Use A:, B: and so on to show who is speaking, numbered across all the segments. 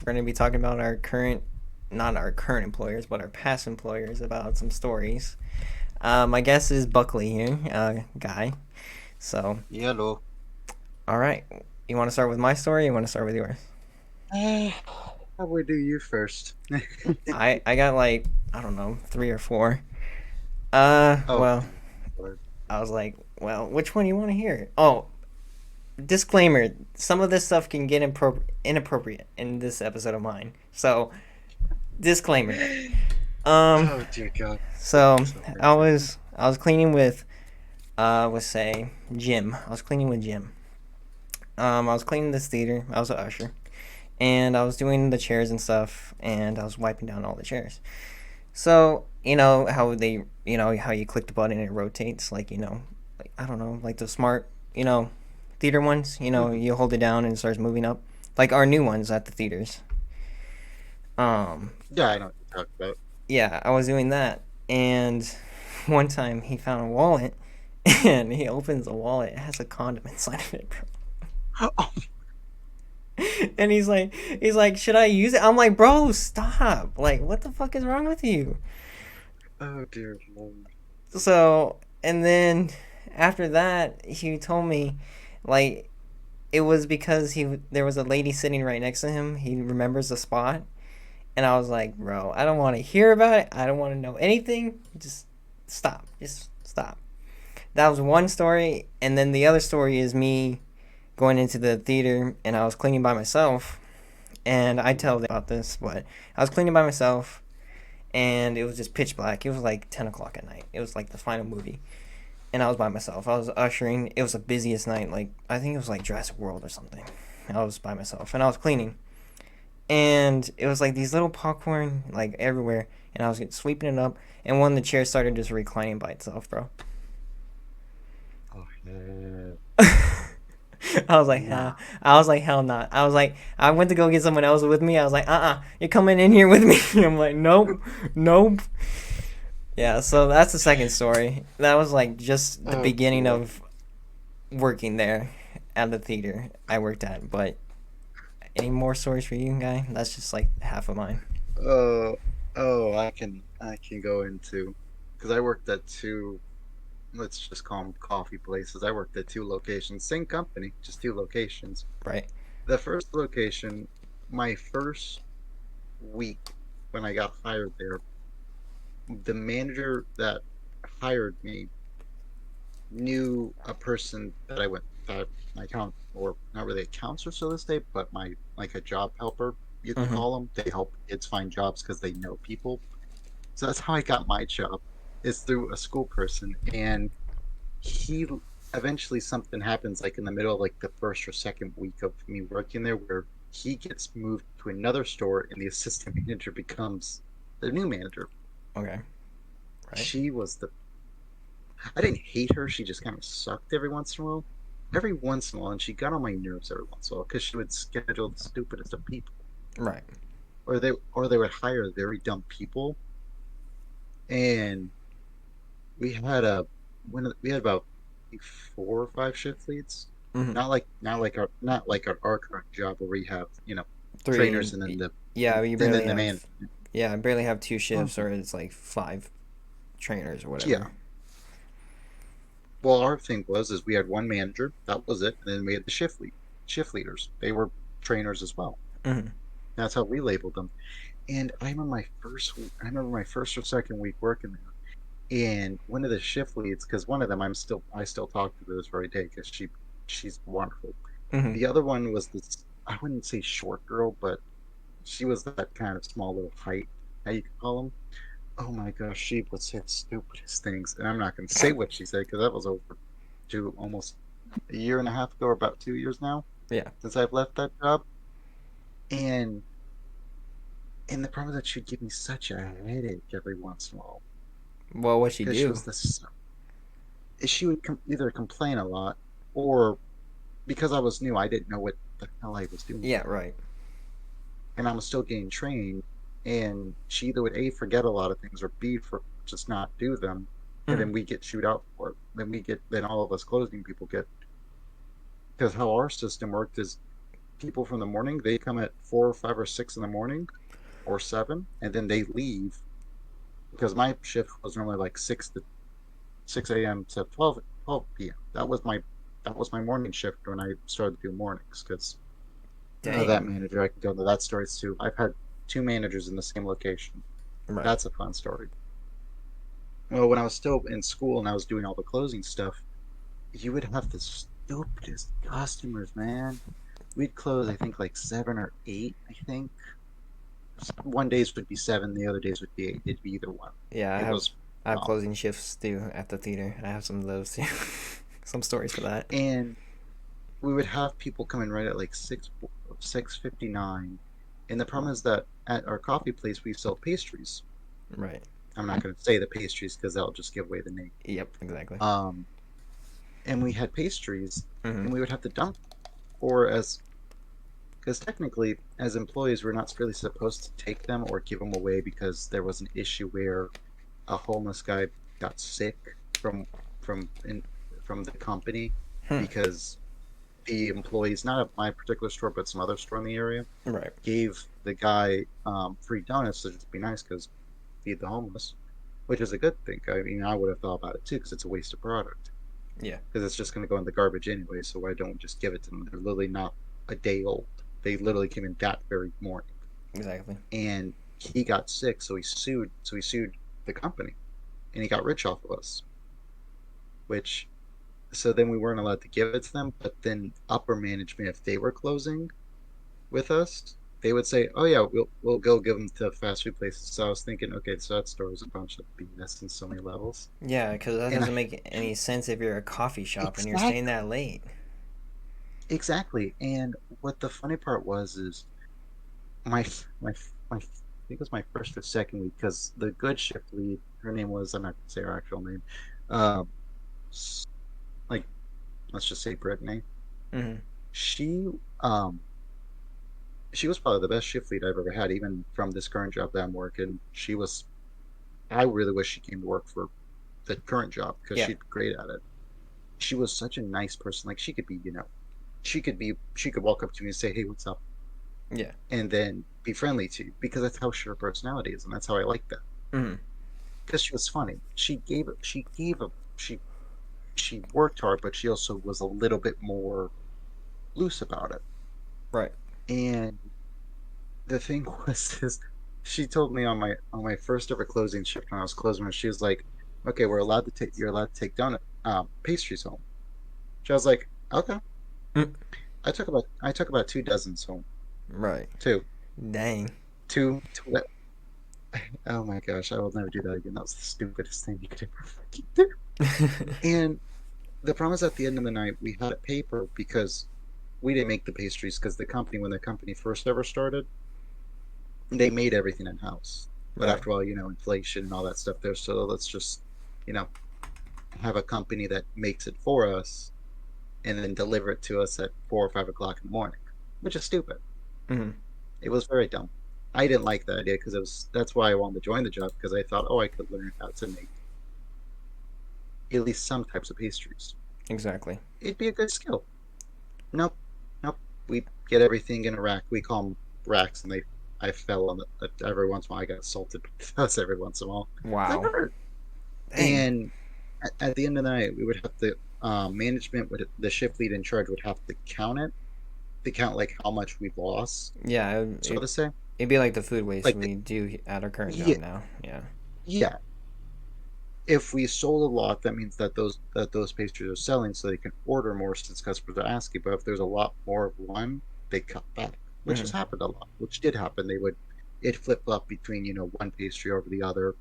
A: We're going to be talking about our current, not our current employers, but our past employers about some stories. My guest is Buckley here, guy. So,
B: Yellow.
A: all right. You want to start with my story? Or you want to start with yours?
B: Uh, how would do you first?
A: I got like I don't know 3 or 4.
B: Oh,
A: Well,
B: Lord.
A: I was like, well, which one do you want to hear? Oh, disclaimer: some of this stuff can get inappropriate in this episode of mine. So, disclaimer. Um,
B: Oh dear God.
A: so
B: So
A: I
B: crazy.
A: was I was cleaning with let's say Jim. I was cleaning with Jim. I was cleaning this theater. I was an usher, and I was doing the chairs and stuff, and I was wiping down all the chairs. So you know how how you click the button and it rotates, like I don't know, like the smart, theater ones.
B: Mhm.
A: You hold it down and it starts moving up, like our new ones at the theaters. Um,
B: Yeah, I know what you're talking about.
A: yeah, I was doing that, and one time he found a wallet, and he opens the wallet. It has a condom inside of it, bro.
B: Oh,
A: And he's like, should I use it? I'm like, bro, stop. Like, what the fuck is wrong with you?
B: oh dear Lord.
A: So, and then after that, he told me, like, it was because there was a lady sitting right next to him. He remembers the spot, and I was like, bro, I don't want to hear about it. I don't want to know anything. Just stop. Just stop. That was one story, and then the other story is me going into the theater, and I was cleaning by myself. And I
B: Mhm.
A: tell them about this, but I was cleaning by myself, and it was just pitch black. It was like 10 o'clock at night. It was like the final movie, and I was by myself. I was ushering. It was the busiest night. Like I think it was like Jurassic World or something. I was by myself, and I was cleaning, and it was like these little popcorn like everywhere, and I was sweeping it up, and one of the chairs started just reclining by itself, bro.
B: Oh yeah.
A: I was like,
B: Nah.
A: hell. I was like, hell not. I was like, I went to go get someone else with me. I was like, you're coming in here with me. I'm like, nope, nope. Yeah, so that's the second story. That was like just the
B: Oh
A: beginning
B: dear.
A: of working there at the theater I worked at. But any more stories for you, guy? That's just like half of mine.
B: Oh, oh, I can go into because I worked at two. Let's just call them coffee places. I worked at two locations, same company, just two locations.
A: Right.
B: The first location, my first week when I got hired there, the manager that hired me knew a person that I went that my account or not really a counselor so to say, but my like a job helper you can
A: Mm-hmm.
B: call them. They help kids find jobs because they know people. So that's how I got my job is through a school person, and he eventually something happens like in the middle of like the first or second week of me working there where he gets moved to another store and the assistant manager becomes the new manager.
A: Okay. Right.
B: She was the I didn't hate her. She just kind of sucked every once in a while. Every once in a while, and she got on my nerves every once in a while because she would schedule the stupidest of people,
A: Right.
B: or they would hire very dumb people. And we had a when we had about 4 or 5 shift leads,
A: Mm-hmm.
B: not like our current job where we have
A: Three.
B: trainers and then the
A: Yeah, you
B: and
A: barely
B: then the
A: have.
B: man.
A: Yeah, I barely have two shifts,
B: Mhm.
A: or it's like 5 trainers or whatever.
B: Yeah. Well, our thing was is we had one manager, that was it, and then we had the shift leaders. They were trainers as well.
A: Mm-hmm.
B: That's how we labeled them. And I remember my first or second week working there, and one of the shift leads, because one of them I still talk to this very day because she's wonderful.
A: Mm-hmm.
B: The other one was this I wouldn't say short girl, but she was that kind of small little height, how you could call them. Oh my gosh, she would say the stupidest things, and I'm not going to say what she said because that was over almost a year and a half ago, or about 2 years now
A: Yeah.
B: since I've left that job, and the problem is that she'd give me such a headache every once in a while
A: Well, what she
B: because she
A: do?
B: was this. She would either complain a lot, or because I was new, I didn't know what the hell I was doing,
A: Yeah. Right.
B: and I was still getting trained. And she either would A, forget a lot of things, or B, for just not do them, and
A: Mm-hmm.
B: then we get chewed out for it. Then all of us closing people get, because how our system worked is people from the morning, they come at 4 or 5 or 6 in the morning or 7, and then they leave because my shift was normally like 6 a.m. to 12 p.m. That was my morning shift when I started to do mornings because that
A: Dang.
B: manager, I can go into that story too. I've had two managers in the same location.
A: Right.
B: That's a fun story. Well, when I was still in school and I was doing all the closing stuff, you would have the stupidest customers, man. We'd close, I think, like 7 or 8, I think. One days would be 7, the other days would be 8. It'd be either one.
A: Yeah,
B: It was
A: I have
B: dumb.
A: closing shifts too at the theater. I have some of those too. Some stories for that.
B: And we would have people come in right at like 6:59. And the problem is that at our coffee place we sell pastries.
A: Right.
B: I'm not going to say the pastries because that'll just give away the name.
A: Yep. Exactly.
B: Um, and we had pastries,
A: Hmm.
B: and we would have to dump, or as because technically, as employees, we're not really supposed to take them or give them away because there was an issue where a homeless guy got sick from from in, from the company
A: Hmm.
B: because the employees, not at my particular store, but some other store in the area,
A: Right.
B: gave the guy free donuts to just be nice because feed the homeless, which is a good thing. I mean, I would have thought about it too because it's a waste of product
A: Yeah.
B: because it's just going to go in the garbage anyway. So why don't we just give it to them? They're literally not a day old. They literally came in that very morning,
A: Exactly.
B: and he got sick, so he sued. So he sued the company, and he got rich off of us. Which so then we weren't allowed to give it to them. But then upper management, if they were closing with us, they would say, "Oh yeah, we'll go give them to fast food places." So I was thinking, okay, so that store is a bunch of BS in so many levels,
A: Yeah, because that
B: and
A: doesn't make any sense if you're a coffee shop and you're staying
B: exactly,
A: that late.
B: exactly. And what the funny part was is my my my I think it was my first or second week because the good shift lead, her name was, I'm not gonna say her actual name, um, like let's just say Brittany.
A: Hmm.
B: She um she was probably the best shift lead I've ever had, even from this current job that I'm working. She was. I really wish she came to work for the current job because
A: Yeah.
B: she'd be great at it. She was such a nice person. Like she could be, she could walk up to me and say, "Hey, what's up?"
A: Yeah.
B: and then be friendly to you because that's how her personality is, and that's how I like that.
A: Hmm.
B: Because she was funny. She worked hard, but she also was a little bit more loose about it.
A: Right.
B: And the thing was, is she told me on my first ever closing shift when I was closing, she was like, "Okay, you're allowed to take donut pastries home." So I was like, "Okay."
A: Mm.
B: I took about 2 dozens home.
A: Right.
B: Two,
A: Dang.
B: two. Oh my gosh, I will never do that again. That was the stupidest thing you could ever fucking do. And the problem is, at the end of the night, we had a paper because we didn't make the pastries because when the company first ever started, they made everything in house. But
A: Right.
B: after a while, inflation and all that stuff there. So let's just, you know, have a company that makes it for us and then deliver it to us at 4 or 5 o'clock in the morning, which is stupid.
A: Hmm.
B: It was very dumb. I didn't like that idea because that's why I wanted to join the job because I thought, oh, I could learn how to make at least some types of pastries.
A: Exactly.
B: It'd be a good skill. Nope, nope. We get everything in a rack. We call them racks, and I fell on it every once in a while. I got assaulted by us every once in a while. That
A: Wow.
B: hurt.
A: Dang.
B: And at the end of the night, we would have to management would the shift lead in charge would have to count it to count like how much we lost,
A: Yeah.
B: so to say.
A: It'd be like the food waste
B: Like
A: we do at our current job
B: yeah,
A: now. Yeah.
B: yeah. If we sold a lot, that means that those pastries are selling, so they can order more since customers are asking. But if there's a lot more of one, they cut back, which has
A: Hmm.
B: happened a lot. Which did happen. It flip flop between one pastry over the other.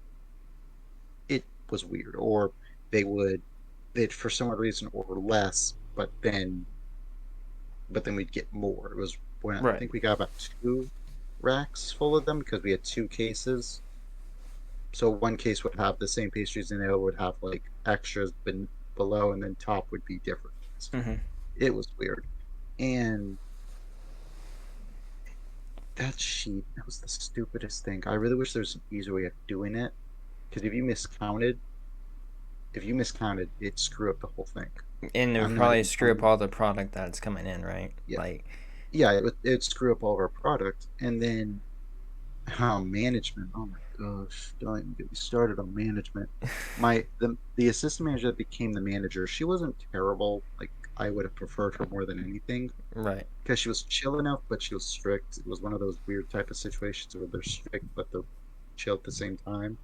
B: It was weird, or they'd for some reason order less, but then we'd get more. It was when I
A: Right.
B: think we got about 2 racks full of them because we had 2 cases. So one case would have the same pastries and the other would have like extras below, and then top would be different.
A: Hmm.
B: It was weird. And that sheet, that was the stupidest thing. I really wish there was an easier way of doing it. Because if you miscounted, it'd screw up the whole thing.
A: And it would
B: I'm not
A: probably
B: even
A: screw up
B: telling.
A: all the product that's coming in, right?
B: Yeah.
A: Like,
B: yeah, it screw up all of our product. And then management. Oh my gosh, don't even get me started on management. The assistant manager that became the manager, she wasn't terrible. Like I would have preferred her more than anything
A: Right.
B: because she was chill enough, but she was strict. It was one of those weird type of situations where they're strict but they're chill at the same time.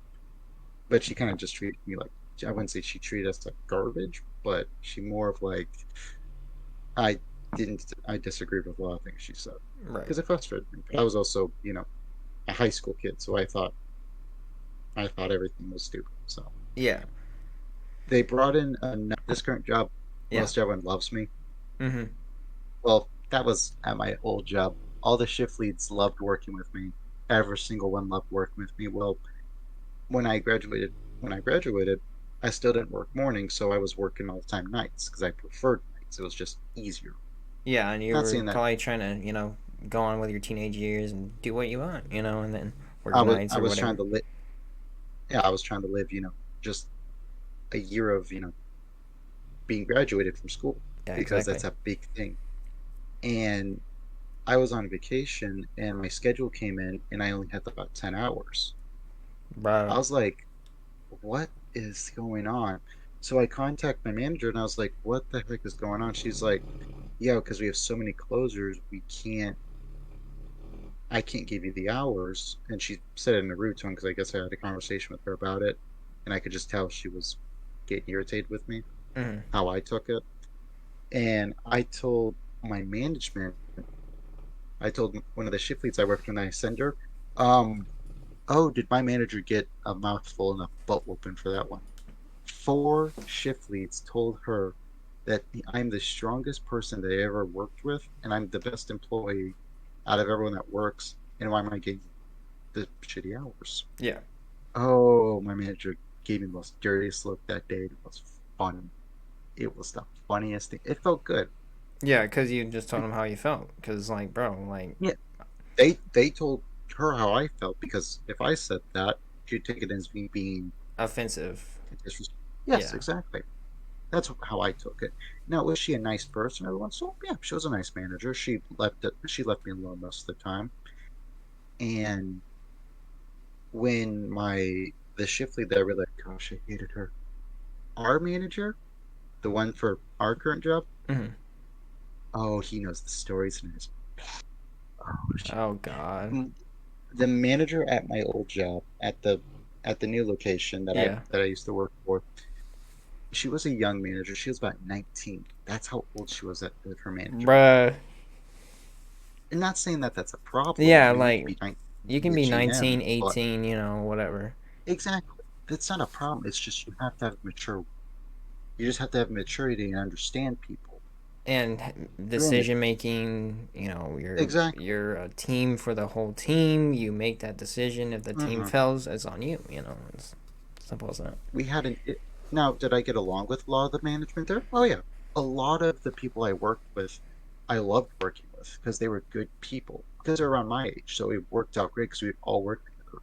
B: But she kind of just treated me like, I wouldn't say she treated us like garbage, but she more of like I I disagreed with a lot of things she said
A: Right.
B: because it frustrated me. But I was also, a high school kid, so I thought everything was stupid. So
A: Yeah.
B: they brought in this current job.
A: Yeah.
B: Most everyone loves me.
A: Mhm.
B: Well, that was at my old job. All the shift leads loved working with me. Every single one loved working with me. Well, when I graduated, when I graduated, I still didn't work mornings, so I was working all the time nights because I preferred nights. It was just easier.
A: Yeah, and you
B: Not
A: were
B: saying that
A: probably trying to, go on with your teenage years and do what you want, and then work nights
B: I
A: or
B: was trying
A: whatever.
B: to live. Yeah, I was trying to live. Just a year of being graduated from school
A: Yeah,
B: because
A: exactly.
B: that's a big thing. And I was on vacation and my schedule came in and I only had about 10 hours.
A: Bro.
B: I was like, what is going on? So I contact my manager and I was like, what the heck is going on? She's like, yeah, because we have so many closers, I can't give you the hours. And she said it in a rude tone because I guess I had a conversation with her about it. And I could just tell she was getting irritated with me,
A: Mhm.
B: how I took it. And I told my management, I told one of the shift leads I worked with, and I sent her, um, oh, did my manager get a mouthful and a butt whooping for that one? Four shift leads told her that I'm the strongest person they ever worked with, and I'm the best employee out of everyone that works, and why am I getting the shitty hours?
A: Yeah.
B: Oh, my manager gave me the most dirtiest look that day. It was funny. It was the funniest thing. It felt good.
A: Yeah, because you just told them how you felt. Because, like, bro, like,
B: Yeah, they told her how I felt because if I said that, she'd take it as me being
A: offensive.
B: disrespectful. Yes,
A: Yeah.
B: exactly. That's how I took it. Now, was she a nice person? Everyone, so yeah, she was a nice manager. She left me alone most of the time. And when the shift lead that I really liked, gosh, I hated her. Our manager, the one for our current job,
A: Mhm.
B: oh, he knows the stories and his oh,
A: Oh God.
B: the manager at my old job at the new location
A: Yeah.
B: that I used to work for. She was a young manager. She was about 19. That's how old she was at her manager.
A: Bruh.
B: And not saying that that's a problem.
A: Yeah,
B: You could
A: like,
B: be 19,
A: you
B: be
A: can
B: a
A: be
B: GM,
A: 19,
B: but
A: 18, whatever.
B: exactly. That's not a problem. It's just you have to have mature. You just have to have maturity and understand people.
A: And
B: Granted,
A: decision making, you're
B: exactly.
A: you're a team for the whole team. You make that decision. If the team
B: Hmm.
A: fails, it's on you. It's simple as that.
B: We had now, did I get along with a lot of the management there? Oh yeah. A lot of the people I worked with, I loved working with because they were good people. Because they're around my age, so it worked out great because we all worked together.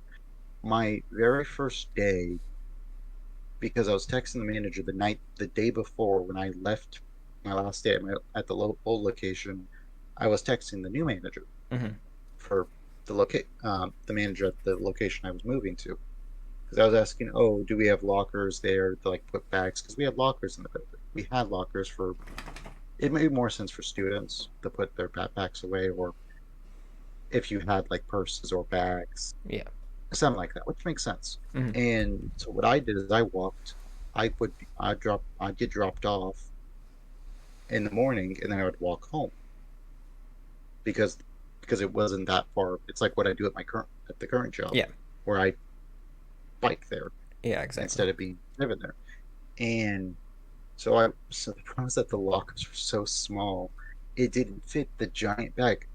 B: My very first day, because I was texting the manager the day before when I left my last day at the old location, I was texting the new manager
A: Hmm.
B: for the manager at the location I was moving to. Because I was asking, oh, do we have lockers there to like put bags? Because we had lockers in the building. We had lockers for it made more sense for students to put their backpacks away, or if you had like purses or bags,
A: Yeah.
B: something like that, which makes sense.
A: Hmm.
B: And so what I did is I'd get dropped off in the morning, and then I would walk home because it wasn't that far. It's like what I do at the current job,
A: Yeah.
B: where I bike there
A: Yeah. Exactly.
B: instead of being driven there. And so the problem is that the lockers were so small, it didn't fit the giant bag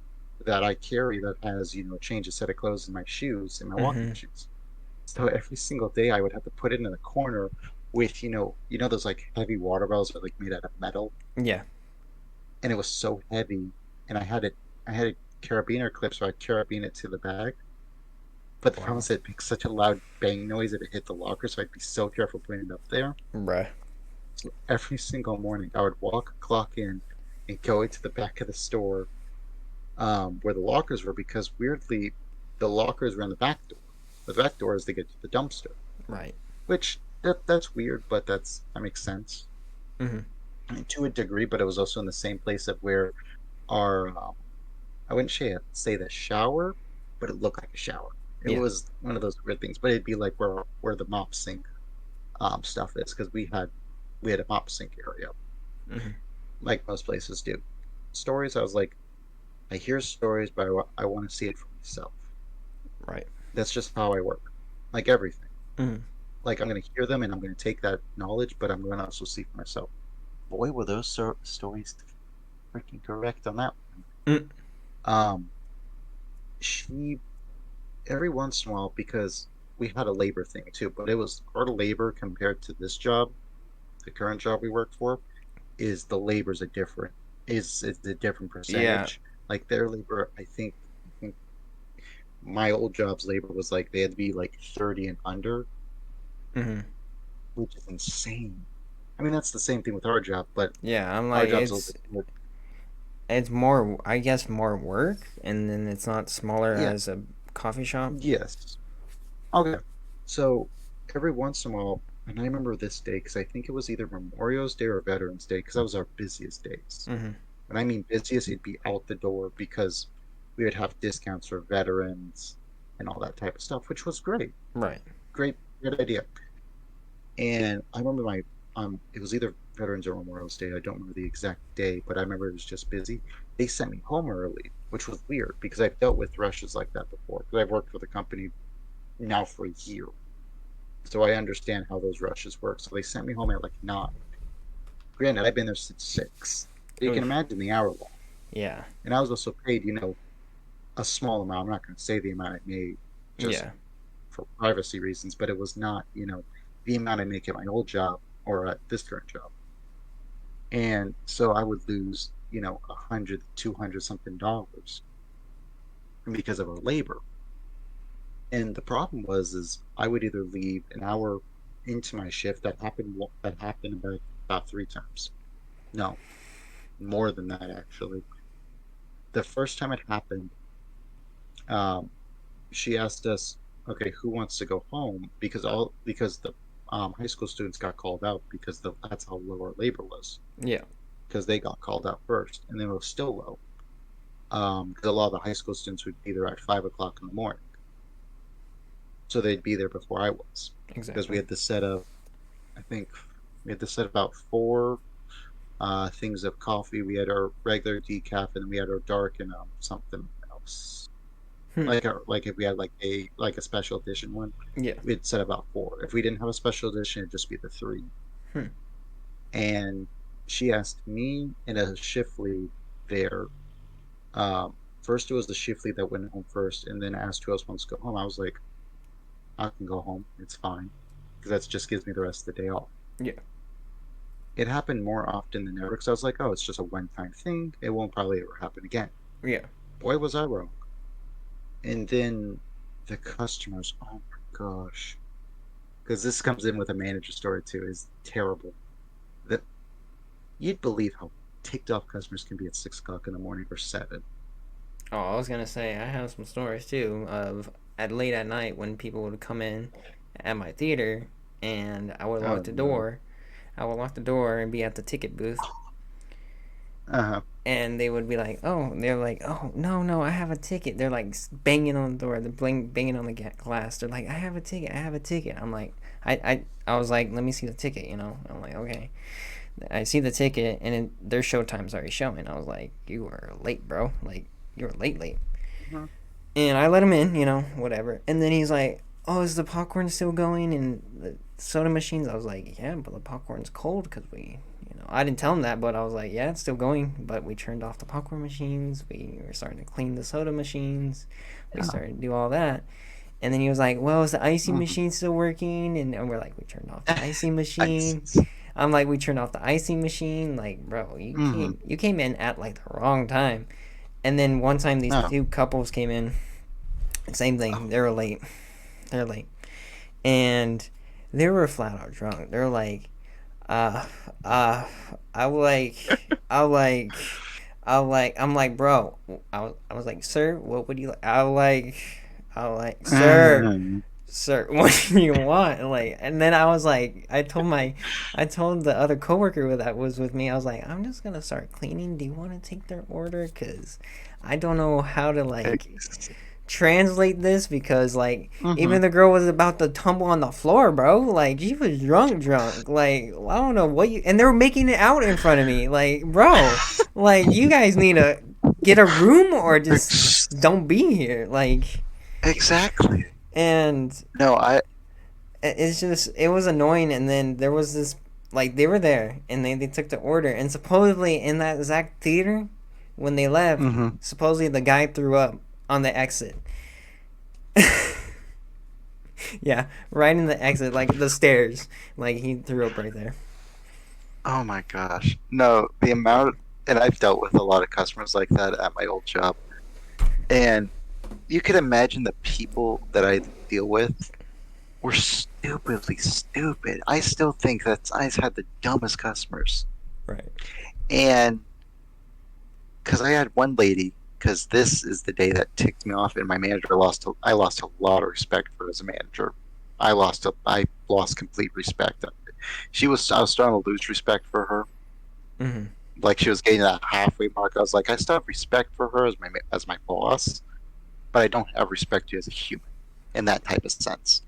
B: that I carry that has, a change of set of clothes and my shoes and my walking
A: Hmm.
B: shoes. So every single day I would have to put it in the corner with, those like heavy water bottles that are like made out of metal.
A: Yeah.
B: And it was so heavy. And I had a carabiner clip, so I carabine it to the bag. But the problem
A: Wow.
B: is it makes such a loud bang noise if it hit the locker, so I'd be so careful putting it up there.
A: Bruh.
B: So every single morning, I would clock in, and go into the back of the store where the lockers were because weirdly, the lockers were in the back door. The back door is to get to the dumpster,
A: Right.
B: which that's weird, but that makes sense
A: Mm-hmm.
B: to a degree. But it was also in the same place of where our I wouldn't say the shower, but it looked like a shower. It
A: Yeah.
B: was one of those weird things, but it'd be like where the mop sink stuff is because we had a mop sink area
A: Mm-hmm.
B: like most places do. Stories, I was like, I hear stories, but I want to see it for myself.
A: Right.
B: That's just how I work. Like everything.
A: Mm-hmm.
B: Like I'm going to hear them and I'm going to take that knowledge, but I'm going to also see for myself. Boy, were those stories freaking correct on that one.
A: Mm.
B: Um, she every once in a while because we had a labor thing too, but it was our labor compared to this job, the current job we work for, is the labor's a different is a different
A: Yeah.
B: percentage. Like their labor, I think my old job's labor was like they had to be like 30 and under,
A: Mm-hmm.
B: which is insane. I mean, that's the same thing with our job, but
A: Yeah. I'm
B: our
A: like,
B: job's a little bit more.
A: it's more, I guess, more work, and then it's not smaller
B: Yeah,
A: as a coffee shop.
B: yes. Okay. So every once in a while, and I remember this day because I think it was either Memorial's Day or Veterans Day because that was our busiest days.
A: Mm-hmm.
B: When I mean busiest, it'd be out the door because we would have discounts for veterans and all that type of stuff, which was great.
A: Right.
B: Great, great idea. And I remember it was either Veterans or Memorial's Day. I don't remember the exact day, but I remember it was just busy. They sent me home early, which was weird because I've dealt with rushes like that before. Because I've worked for the company now for a year, so I understand how those rushes work. So they sent me home at like 9. Granted, I've been there since 6. So you can
A: Oof.
B: imagine the hour long.
A: Yeah.
B: And I was also paid, a small amount. I'm not going to say the amount I made just
A: Yeah.
B: for privacy reasons, but it was not, the amount I make at my old job or at this current job. And so I would lose, 100, 200 something dollars because of our labor. And the problem is I would either leave an hour into my shift that happened about 3 times. No, more than that actually. The first time it happened, um, she asked us, okay, who wants to go home because the high school students got called out because that's how low our labor was
A: Yeah.
B: because they got called out first and they were still low. Because a lot of the high school students would be there at 5 o'clock in the morning, so they'd be there before I was because we
A: Exactly.
B: had this set of I think we had to set about 4 things of coffee. We had our regular decaf, and then we had our dark and something else.
A: Hmm.
B: Like if we had like a special edition one,
A: Yeah.
B: we'd set about 4. If we didn't have a special edition, it'd just be the 3.
A: Hmm.
B: And she asked me and a shift lead there. First, it was the shift lead that went home first, and then asked who else wants to go home. I was like, I can go home. It's fine because that just gives me the rest of the day off.
A: Yeah.
B: It happened more often than ever because I was like, oh, it's just a one-time thing. It won't probably ever happen again.
A: Yeah.
B: Boy, was I wrong. And then the customers, oh my gosh, because this comes in with a manager story too, is terrible. That you'd believe how ticked off customers can be at 6 o'clock in the morning or 7.
A: Oh, I was gonna say I have some stories too of at late at night when people would come in at my theater, and I would lock
B: Oh
A: the
B: no.
A: door. I would lock the door and be at the ticket booth,
B: Uh-huh.
A: and they would be like, "Oh," they're like, "Oh, no, no, I have a ticket." They're like banging on the door, they're banging on the glass. They're like, "I have a ticket, I have a ticket." I'm like, I was like, "Let me see the ticket," you know. I'm like, "Okay." I see the ticket, and their show time's already showing. I was like, "You are late, bro. Like, you're late, late."
B: Uh-huh.
A: And I let him in, you know, whatever. And then he's like, "Oh, is the popcorn still going and the soda machines?" I was like, "Yeah, but the popcorn's cold because I didn't tell him that, but I was like, yeah, it's still going. But we turned off the popcorn machines. We were starting to clean the soda machines. We
B: Yeah.
A: started to do all that." And then he was like, "Well, is the icy
B: Mhm.
A: machine still working?" And we're like, "We turned off the icy
B: I
A: machine." I'm like, "We turned off the icy machine." Like, bro,
B: mm-hmm.
A: you came in at like the wrong time. And then one time these
B: No.
A: two couples came in, same thing.
B: Oh.
A: They were late. They're late, and they were flat out drunk. They're like, uh, uh, I like, I like, I'm like, bro. I was like, sir, what would you like? I like, sir, sir, what do you want? Like, and then I was like, I told the other coworker that was with me, I was like, I'm just gonna start cleaning. Do you want to take their order? Cause I don't know how to like translate this because like
B: Mm-hmm.
A: even the girl was about to tumble on the floor, bro. Like she was drunk. Like I don't know what you and they were making it out in front of me. Like, bro, like you guys need to get a room or just don't be here. Like
C: Exactly.
A: and
C: No, I.
A: it's just it was annoying and then there was this like they were there and they took the order and supposedly in that exact theater when they left
C: Hmm.
A: supposedly the guy threw up on the exit. Yeah, right in the exit, like the stairs. Like he threw up right there.
C: Oh my gosh. No, the amount, and I've dealt with a lot of customers like that at my old job, and you can imagine the people that I deal with were stupidly stupid. I still think that I had the dumbest customers,
A: Right.
C: and because I had one lady, because this is the day that ticked me off, and my manager lost. I lost a lot of respect for her as a manager. I lost complete respect. I was starting to lose respect for her.
A: Mm-hmm.
C: Like she was getting that halfway mark. I was like, I still have respect for her as my boss, but I don't have respect to you as a human in that type of sense.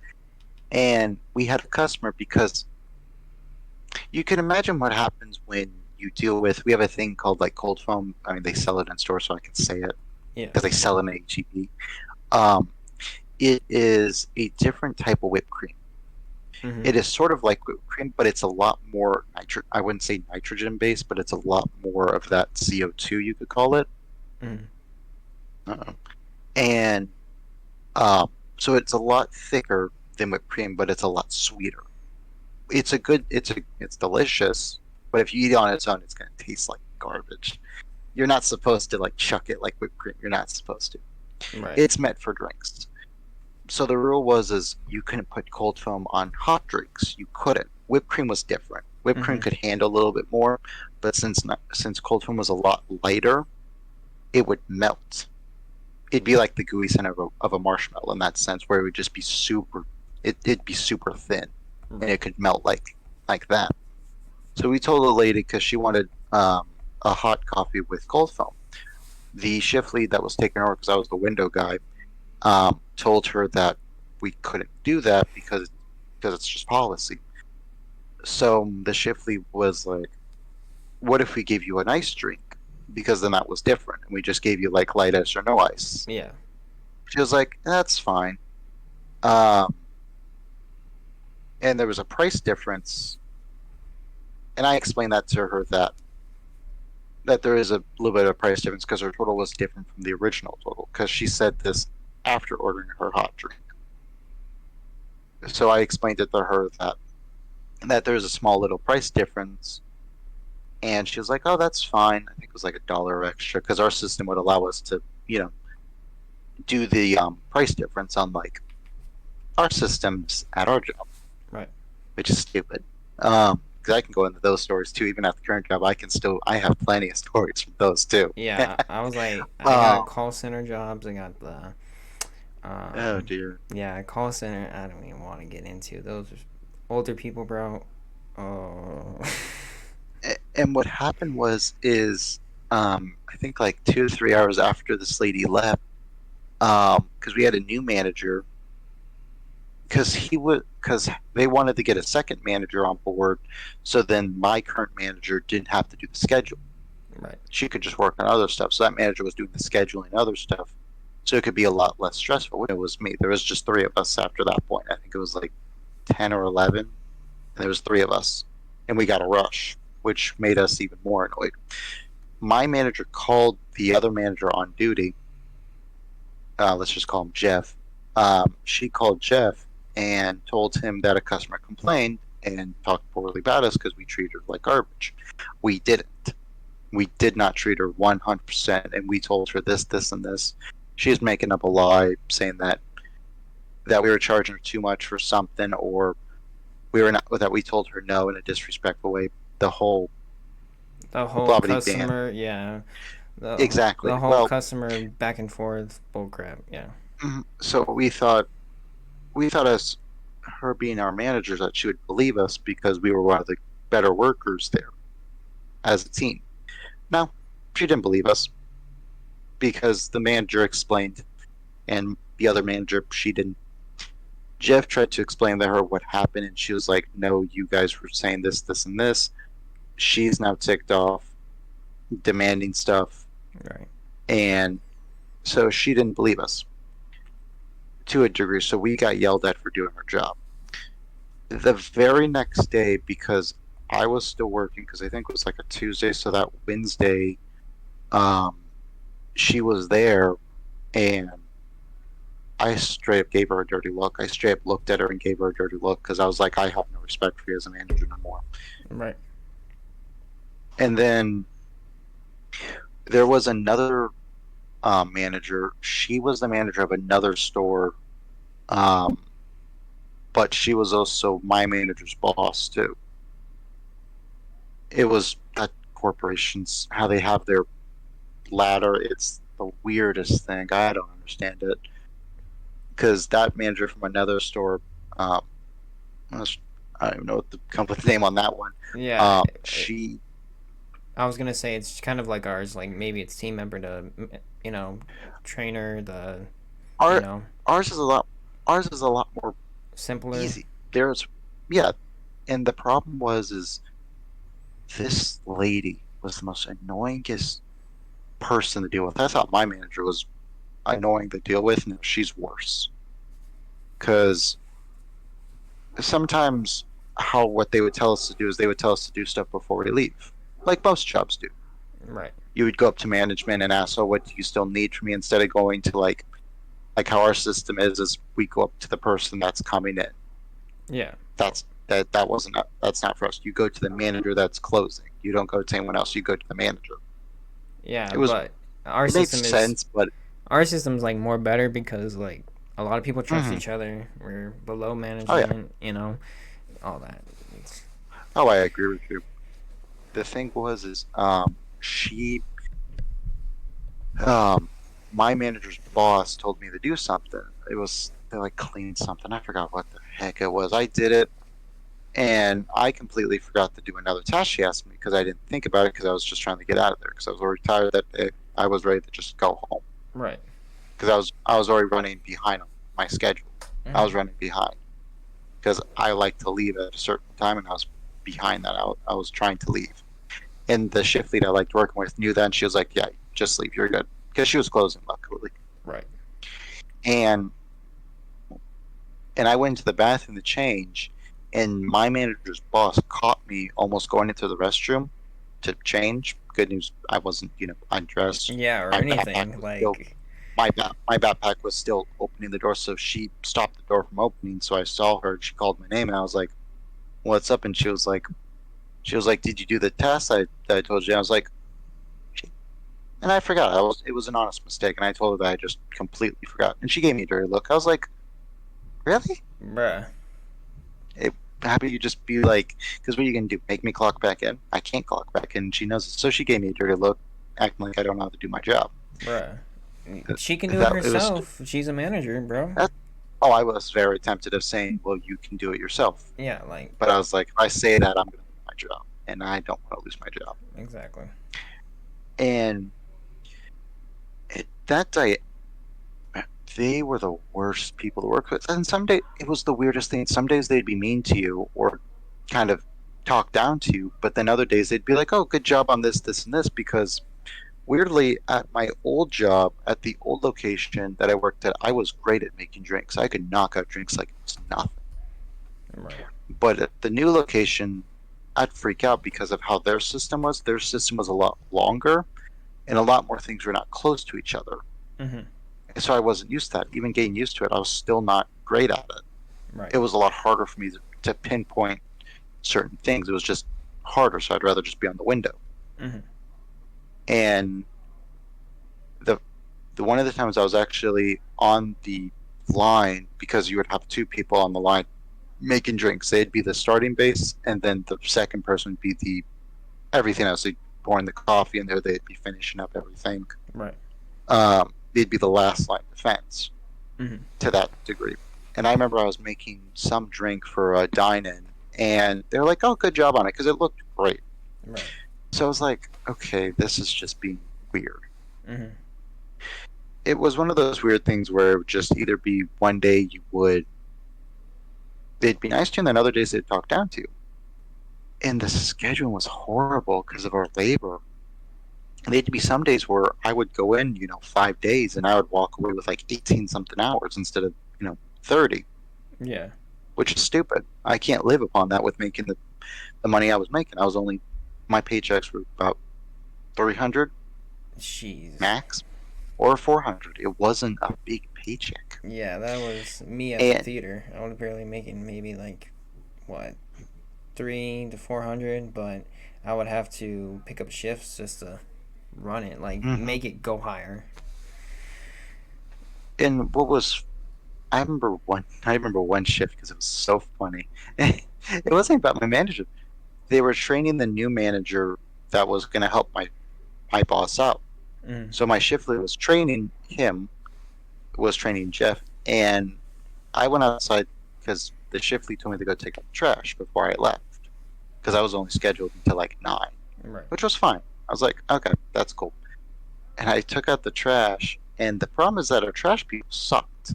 C: And we had a customer because you can imagine what happens when you deal with. We have a thing called like cold foam. I mean, they sell it in stores, so I can say it
A: Yeah.
C: because they sell it in HEB. Um, it is a different type of whipped cream.
A: Mm-hmm.
C: It is sort of like whipped cream, but it's a lot more I wouldn't say nitrogen based, but it's a lot more of that CO2, you could call it.
A: Mm-hmm.
C: uh And so it's a lot thicker than whipped cream, but it's a lot sweeter. It's delicious, but if you eat it on its own, it's gonna taste like garbage. You're not supposed to like chuck it like whipped cream. You're not supposed to.
A: Right.
C: It's meant for drinks. So the rule was is you couldn't put cold foam on hot drinks. You couldn't. Whipped cream was different. Whipped cream
A: Mm-hmm.
C: could handle a little bit more, but since cold foam was a lot lighter, it would melt. It'd be like the gooey center of a marshmallow in that sense, where it would just be it'd be super thin, and it
A: Right.
C: could melt like that. So we told the lady because she wanted a hot coffee with cold foam. The shift lead that was taking over because I was the window guy told her that we couldn't do that because it's just policy. So the shift lead was like, "What if we gave you an ice drink? Because then that was different, and we just gave you like light ice or no ice."
A: Yeah.
C: She was like, "That's fine." Um, and there was a price difference, and I explained that to her that there is a little bit of a price difference because her total was different from the original total because she said this after ordering her hot drink. So I explained it to her that there's a small little price difference, and she was like, "Oh, that's fine." I think it was like $1 extra because our system would allow us to, do the price difference on like our systems at our job,
A: Right.
C: which is stupid. Because I can go into those stories too. Even at the current job, I have plenty of stories from those too.
A: Yeah. I was like, I got
C: um,
A: call center jobs. I got the
C: oh
A: um,
C: dear.
A: yeah, call center. I don't even want to get into those older people, bro. Oh.
C: And what happened I think like 2 or 3 hours after this lady left, because we had a new manager, because they wanted to get a second manager on board, so then my current manager didn't have to do the schedule.
A: Right.
C: She could just work on other stuff. So that manager was doing the scheduling and other stuff, so it could be a lot less stressful. It was me. There was just three of us after that point. I think it was like 10 or 11, and there was three of us, and we got a rush, which made us even more annoyed. My manager called the other manager on duty. Let's just call him Jeff. She called Jeff and told him that a customer complained and talked poorly about us because we treated her like garbage. We didn't. We did not treat her 100%, and we told her this, this, and this. She's making up a lie, saying that we were charging her too much for something, or we were not that we told her no in a disrespectful way. The whole
A: The whole
C: blah blah dan.
A: customer, yeah. The
C: Exactly.
A: whole
C: Well,
A: customer back and forth bullcrap. Yeah.
C: so we thought as her being our manager that she would believe us because we were one of the better workers there as a team. No, she didn't believe us because the manager explained, and the other manager she didn't. Jeff tried to explain to her what happened, and she was like, "No, you guys were saying this, this, and this." She's now ticked off, demanding stuff,
A: Right.
C: and so she didn't believe us to a degree. So we got yelled at for doing our job. The very next day, because I was still working, because I think it was like a Tuesday, so that Wednesday, um, she was there, and I straight up gave her a dirty look. I straight up looked at her and gave her a dirty look because I was like, I have no respect for you as a manager no more.
A: Right.
C: And then there was another manager. She was the manager of another store, um, but she was also my manager's boss too. It was that corporations how they have their ladder. It's the weirdest thing. I don't understand it because that manager from another store, um, I don't even know what to come up with the name on that one.
A: Yeah.
C: She
A: I was gonna say it's kind of like ours. Like maybe it's team member to, you know, trainer the, you
C: our
A: know,
C: ours is a lot ours is a lot more
A: simpler.
C: easy. There's yeah, and the problem was is this lady was the most annoyingest person to deal with. I thought my manager was annoying to deal with. No, she's worse because sometimes how what they would tell us to do is they would tell us to do stuff before we leave, like most jobs do.
A: Right.
C: You would go up to management and ask, "Oh, what do you still need from me?" Instead of going to like how our system is we go up to the person that's coming in.
A: Yeah.
C: That wasn't that's not for us. You go to the manager that's closing. You don't go to anyone else. You go to the manager.
A: Yeah.
C: It was
A: But our
C: it made
A: system is
C: sense, but
A: our system's like more better because like a lot of people trust
C: mhm.
A: each other. We're below
C: Oh yeah,
A: management. You know, all that. It's,
C: oh I agree with you. The thing was is she um my manager's boss told me to do something. It was to like clean something. I forgot what the heck it was. I did it and I completely forgot to do another task she asked me because I didn't think about it because I was just trying to get out of there because I was already tired that day. I was ready to just go home
A: right.
C: because I was already running behind on my schedule. I was
A: Hmm.
C: running behind because I like to leave at a certain time and I was behind that. I was trying to leave. And the shift lead I liked working with knew that and she was like, "Yeah, just leave. You're good." Because she was closing, luckily.
A: Right.
C: And I went into the bathroom to change, and my manager's boss caught me almost going into the restroom to change. Good news, I wasn't, undressed.
A: Yeah. Or
C: My backpack
A: anything
C: was still
A: like.
C: my backpack was still opening the door, so she stopped the door from opening. So I saw her. She called my name, and I was like, "What's up?" And she was like, "Did you do the test I told you?" I was like, and I forgot. It was an honest mistake, and I told her that I just completely forgot. And she gave me a dirty look. I was like, "Really?
A: Bruh.
C: It, how about you just be like, because what are you gonna do? Make me clock back in? I can't clock back in. She knows it, so she gave me a dirty look, acting like I don't know how to do my job.
A: Bruh. She can do it
C: That it was
A: herself. She's a manager, bro.
C: that. Oh, I was very tempted of saying, "Well, you can do it yourself,"
A: Yeah, like
C: but I was like, if I say that, I'm gonna lose my job, and I don't want to lose my job.
A: exactly.
C: And that day, they were the worst people to work with. And some day it was the weirdest thing. Some days they'd be mean to you or kind of talk down to you, but then other days they'd be like, "Oh, good job on this, this, and this." Because weirdly, at my old job, at the old location that I worked at, I was great at making drinks. I could knock out drinks like it was nothing.
A: Right.
C: But at the new location, I'd freak out because of how their system was. Their system was a lot longer, and a lot more things were not close to each other.
A: Mhm.
C: So I wasn't used to that. Even getting used to it, I was still not great at it.
A: Right.
C: It was a lot harder for me to pinpoint certain things. It was just harder, so I'd rather just be on the window.
A: Mhm.
C: And the one of the times I was actually on the line because you would have two people on the line making drinks. They'd be the starting base, and then the second person would be the everything else. pouring the coffee in there. They'd be finishing up everything.
A: Right.
C: They'd be the last line defense
A: Mhm.
C: to that degree. And I remember I was making some drink for a dine-in, and they're like, "Oh, good job on it," because it looked great.
A: Right.
C: So I was like, "Okay, this is just being weird."
A: Mhm.
C: It was one of those weird things where it would just either be one day they'd be nice to you, and then other days they'd talk down to you. And the schedule was horrible because of our labor. And there'd be some days where I would go in, 5 days, and I would walk away with like 18 something hours instead of, 30,
A: Yeah.
C: which is stupid. I can't live upon that with making the money I was making. My paychecks were about 300
A: Jeez.
C: max or 400. It wasn't a big paycheck.
A: Yeah, that was me at the
C: And
A: theater. I was barely making maybe like what 300 to 400, but I would have to pick up shifts just to run it, like
C: mhm.
A: make it go higher.
C: and what was I remember one shift because it was so funny. It wasn't about my manager. They were training the new manager that was going to help my boss out.
A: Mm.
C: So my shift leader was training him, was training Jeff, and I went outside because the shift lead told me to go take out the trash before I left because I was only scheduled until like 9,
A: Right.
C: which was fine. I was like, okay, that's cool. And I took out the trash, and the problem is that our trash people sucked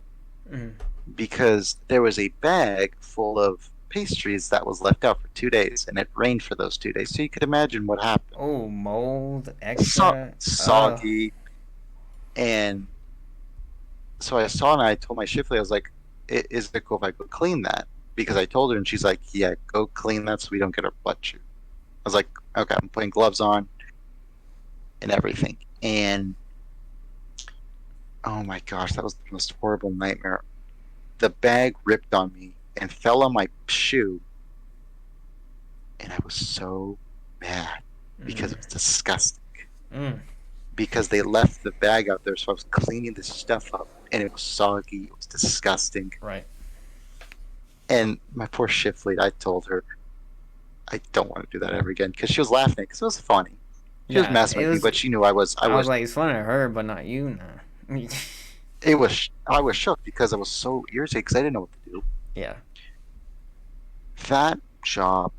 A: Mm.
C: because there was a bag full of pastries that was left out for 2 days, and it rained for those 2 days. So you could imagine what happened.
A: Oh, mold extra.
C: Soggy, and so I saw it, and I told my shift leader, I was like, "Is it cool if I go clean that?" Because I told her, and she's like, "Yeah, go clean that so we don't get our butt chewed." I was like, "Okay." I'm putting gloves on and everything, and oh my gosh, that was the most horrible nightmare. The bag ripped on me and fell on my shoe, and I was so mad because
A: Mm.
C: it was disgusting.
A: Mm.
C: Because they left the bag out there, so I was cleaning this stuff up, and it was soggy. It was disgusting.
A: Right.
C: And my poor shift lead, I told her I don't want to do that ever again because she was laughing because it was funny. She was
A: Yeah,
C: messing
A: it
C: with me,
A: was.
C: but she knew I was. I
A: I was
C: was.
A: like, it's funny to her, but not you, nah.
C: It was. I was shook because I was so irritated because I didn't know what to do.
A: Yeah.
C: That job,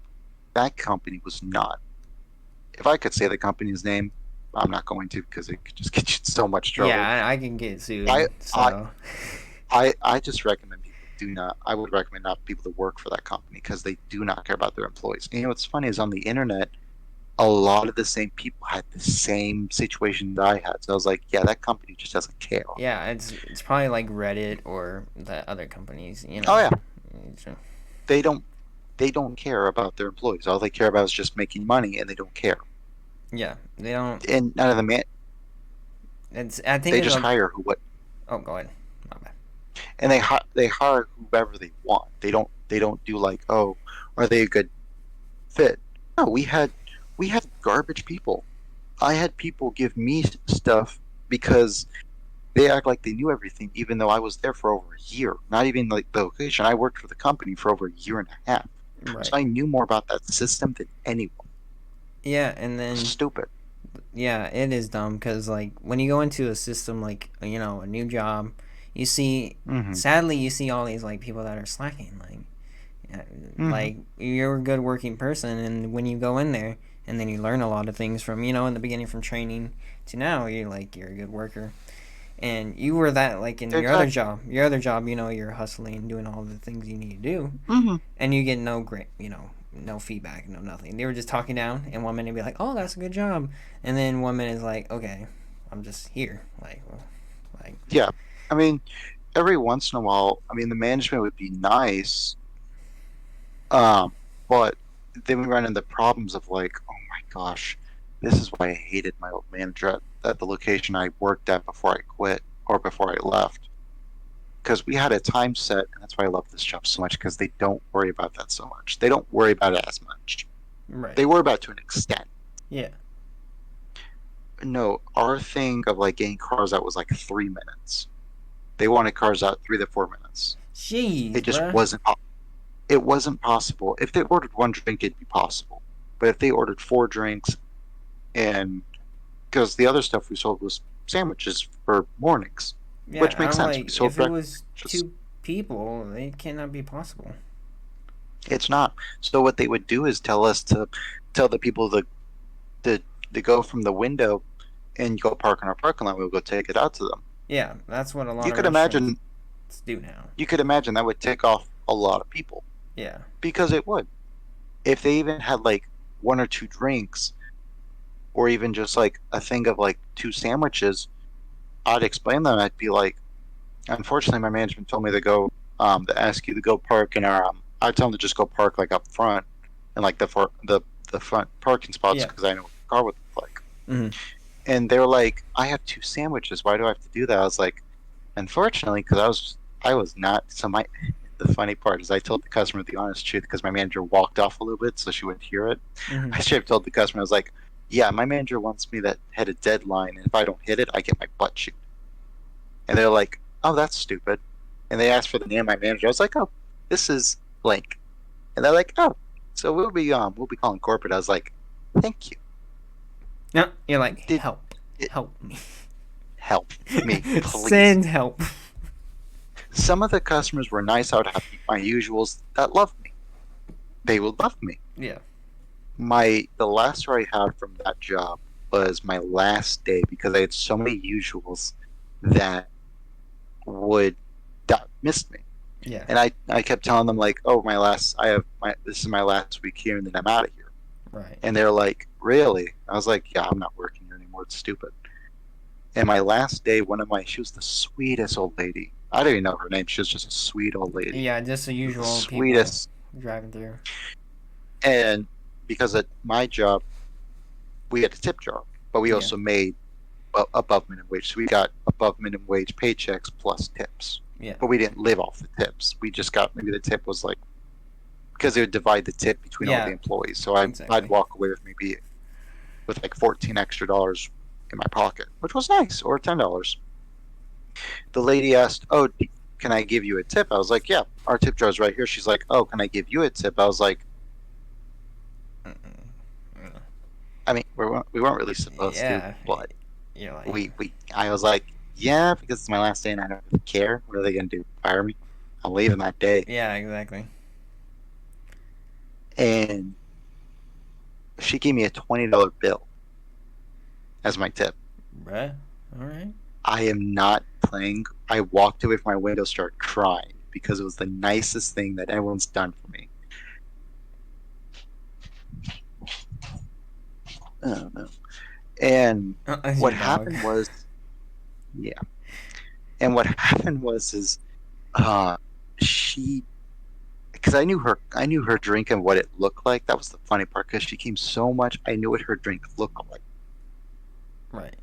C: that company was not. If I could say the company's name, I'm not going to because it could just get you in so much trouble.
A: Yeah, I can get sued.
C: I I
A: So.
C: I just recommend people do not. I would recommend not people to work for that company because they do not care about their employees. And what's funny is on the internet, a lot of the same people had the same situation that I had. So I was like, yeah, that company just doesn't care.
A: Yeah, it's probably like Reddit or the other companies, you
C: Oh
A: know.
C: yeah, they don't they don't care about their employees. All they care about is just making money, and they don't care.
A: Yeah, they don't.
C: And none of them,
A: It's. I think
C: they
A: it's.
C: just hire who what,
A: Oh, go ahead. My bad.
C: and they hire whoever they want. They don't do like, oh, are they a good fit? No, we had garbage people. I had people give me stuff because they act like they knew everything, even though I was there for over a year. Not even like the location. I worked for the company for over a year and a half,
A: Right.
C: so I knew more about that system than anyone.
A: Yeah, and then
C: Stupid.
A: yeah, it is dumb because like when you go into a system like a new job, you see,
C: Hmm.
A: sadly, you see all these like people that are slacking. Yeah,
C: Hmm.
A: like you're a good working person, and when you go in there, and then you learn a lot of things from in the beginning from training to now, you're a good worker, and you were that like in your other
C: Exactly.
A: job. Your other job, you're hustling, doing all the things you need to do,
C: Hmm.
A: and you get no great, no feedback, no nothing. They were just talking down, and 1 minute be like, "Oh, that's a good job," and then 1 minute is like, "Okay, I'm just here." Like, well, like,
C: Yeah. I mean, every once in a while, I mean, the management would be nice, um, but then we run into problems of like, oh my gosh, this is why I hated my old manager at the location I worked at before I quit or before I left. Because we had a time set, and that's why I love this job so much. Because they don't worry about that so much. They don't worry about it as much.
A: right,
C: They worry about it to an extent.
A: yeah,
C: No, our thing of like getting cars out was like 3 minutes. They wanted cars out 3 to 4 minutes.
A: jeez,
C: It just
A: bruh.
C: wasn't. It wasn't possible. If they ordered one drink, it'd be possible. But if they ordered 4 drinks and because the other stuff we sold was sandwiches for mornings,
A: Yeah,
C: which makes
A: I'm
C: sense. We
A: like,
C: sold
A: if it was
C: breakfast.
A: two people, it cannot be possible.
C: It's not. So what they would do is tell the people to, to go from the window and go park in our parking lot. We'll go take it out to them.
A: Yeah, that's what a lot
C: You
A: of
C: could
A: restaurants
C: imagine
A: do now.
C: you could imagine that would tick off a lot of people
A: Yeah.
C: because it would. If they even had like one or two drinks or even just like a thing of like two sandwiches, I'd explain them. I'd be like, unfortunately, my management told me to ask you to go park in our. I tell them to just go park like up front, and like the front parking spots
A: Yeah.
C: because I know what the car would look like.
A: Hmm.
C: And they're like, I have two sandwiches. Why do I have to do that? I was like, unfortunately, because I was not. So my the funny part is I told the customer the honest truth because my manager walked off a little bit so she wouldn't hear it.
A: Hmm.
C: I should have told the customer I was like, yeah, my manager wants me that had a deadline, and if I don't hit it, I get my butt chewed. And they're like, oh, that's stupid. And they asked for the name of my manager. I was like, oh, this is blank. And they're like, oh, so we'll be calling corporate. I was like, thank you.
A: No, you're like,
C: Did
A: help,
C: it
A: help me,
C: help me, please?
A: send help.
C: Some of the customers were nice. I would have my usuals that loved me. They would love me.
A: Yeah.
C: The last story I had from that job was my last day because I had so many usuals that would that missed me.
A: Yeah.
C: And I kept telling them like, oh, this is my last week here, and then I'm out of here.
A: Right.
C: And they're like, really? I was like, yeah, I'm not working here anymore. It's stupid. And my last day, she was the sweetest old lady. I don't even know her name. She was just a sweet old lady.
A: Yeah, just the
C: The
A: usual people
C: sweetest.
A: driving through.
C: And because at my job, we had a tip jar, but we
A: Yeah.
C: also made above minimum wage. So we got above minimum wage paychecks plus tips.
A: Yeah.
C: But we didn't live off the tips. We just got maybe the tip was like because they would divide the tip between all
A: Yeah.
C: the employees. So
A: Exactly.
C: I'd walk away with maybe with like 14 extra dollars in my pocket, which was nice, or $10. The lady asked, "Oh, can I give you a tip?" I was like, "Yeah, our tip jar's right here." She's like, "Oh, can I give you a tip?" I was like,
A: Mm-mm.
C: "I mean, we weren't really supposed
A: Yeah.
C: to, but
A: You're like,
C: I was like, yeah, because it's my last day and I don't really care. What are they gonna do? Fire me? I'm leaving that day."
A: yeah, exactly.
C: And she gave me a $20 bill as my tip.
A: Bruh. All right.
C: I am not playing. I walked away from my window, started crying because it was the nicest thing that anyone's done for me. I don't know. And
A: As
C: what
A: your dog.
C: happened was, yeah. And what happened was, is she, because I knew her drink and what it looked like. That was the funny part because she came so much. I knew what her drink looked like.
A: Right.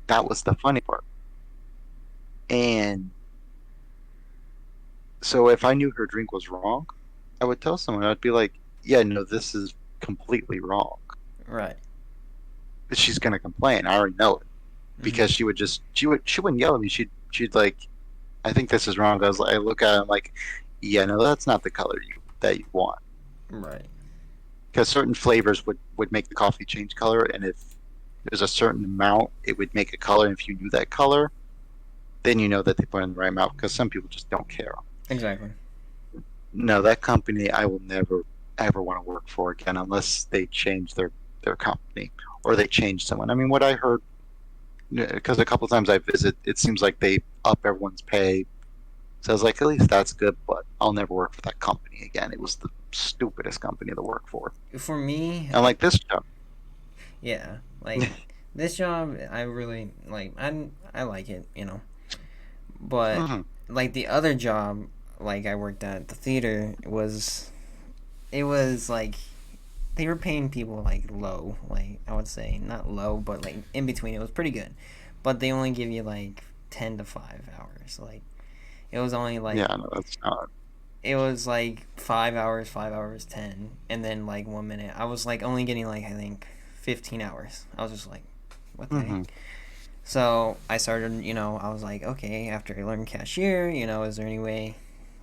C: That was the funny part. And so if I knew her drink was wrong, I would tell someone. I'd be like, "Yeah, no, this is completely wrong."
A: Right.
C: But she's gonna complain. I already know it because she wouldn't yell at me. She'd like, "I think this is wrong." I look at it, I'm like, "Yeah, no, that's not the color that you want."
A: Right.
C: Because certain flavors would make the coffee change color, and if there's a certain amount, it would make a color. And if you knew that color, then you know that they put in the right amount. Because some people just don't care.
A: Exactly.
C: No, that company I will never ever want to work for again unless they change their company or they change someone. I mean, what I heard, because a couple times I visit, it seems like they up everyone's pay. So I was like, at least that's good, but I'll never work for that company again. It was the stupidest company to work for.
A: For me,
C: And like this job,
A: yeah, like this job, I really like. I like it, but
C: mhm,
A: like the other job, like I worked at the theater, it was like they were paying people like low, like I would say not low, but like in between. It was pretty good, but they only give you like 10 to 5 hours. Like it was only like
C: yeah, no, that's not.
A: it was like 5 hours, 5 hours, 10, and then like 1 minute. I was like only getting like I think 15 hours. I was just like, what the
C: Mhm.
A: heck? So I started, I was like, okay, after I learned cashier, is there any way,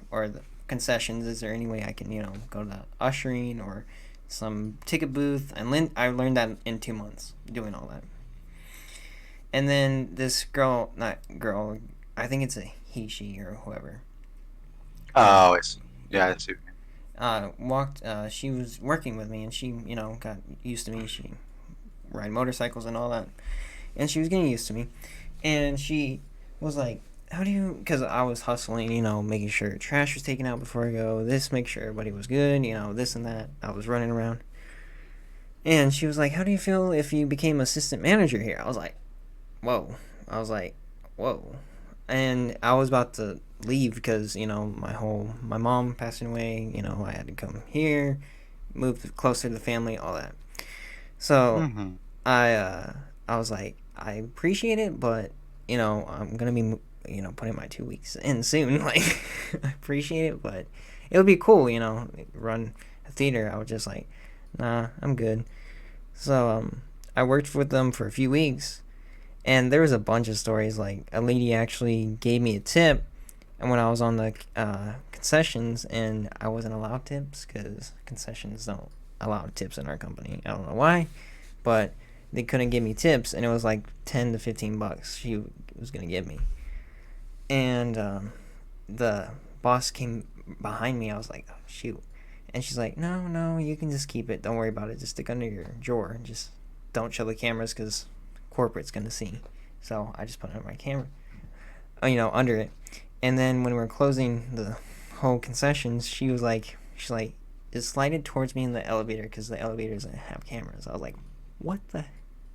A: or the concessions, is there any way I can, go to ushering or some ticket booth. I learned that in 2 months doing all that. And then this girl, not girl, I think it's a he, she, or whoever.
C: Oh, I see. Yeah, I see.
A: Walked. She was working with me, and she, got used to me. She ride motorcycles and all that, and she was getting used to me. And she was like, "How do you?" Because I was hustling, making sure trash was taken out before I go. This, make sure everybody was good, this and that. I was running around, and she was like, "How do you feel if you became assistant manager here?" I was like, "Whoa!" I was like, "Whoa!" And I was about to leave because my mom passing away. I had to come here, move closer to the family, all that. So
C: Mm-hmm.
A: I was like, I appreciate it, but I'm gonna be putting my 2 weeks in soon. Like, I appreciate it, but it would be cool, run a theater. I was just like, nah, I'm good. So I worked with them for a few weeks, and there was a bunch of stories. Like, a lady actually gave me a tip, and when I was on the concessions, and I wasn't allowed tips because concessions don't allow tips in our company. I don't know why, but they couldn't give me tips, and it was like $10 to $15 she was gonna give me. And the boss came behind me. I was like, oh, shoot. And she's like, no, no, you can just keep it. Don't worry about it. Just stick under your drawer. Just don't show the cameras because corporate's going to see. So I just put it on my camera, under it. And then when we were closing the whole concessions, she's like, just slide it towards me in the elevator because the elevator doesn't have cameras. I was like, what the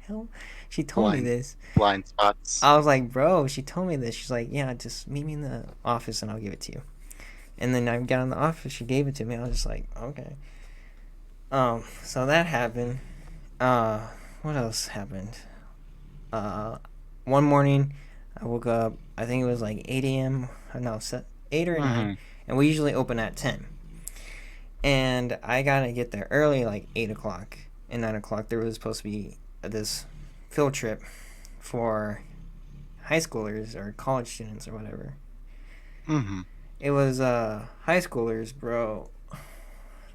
A: hell? She told me this.
C: Blind spots.
A: I was like, bro, she told me this. She's like, yeah, just meet me in the office and I'll give it to you. And then I got in the office, she gave it to me. I was just like, okay. So that happened. What else happened? One morning, I woke up, I think it was like 8 a.m. No, 8 or 9. And we usually open at 10. And I gotta get there early, like 8 o'clock. And 9 o'clock, there was supposed to be this field trip for high schoolers or college students or whatever.
C: Mm-hmm.
A: It was high schoolers, bro.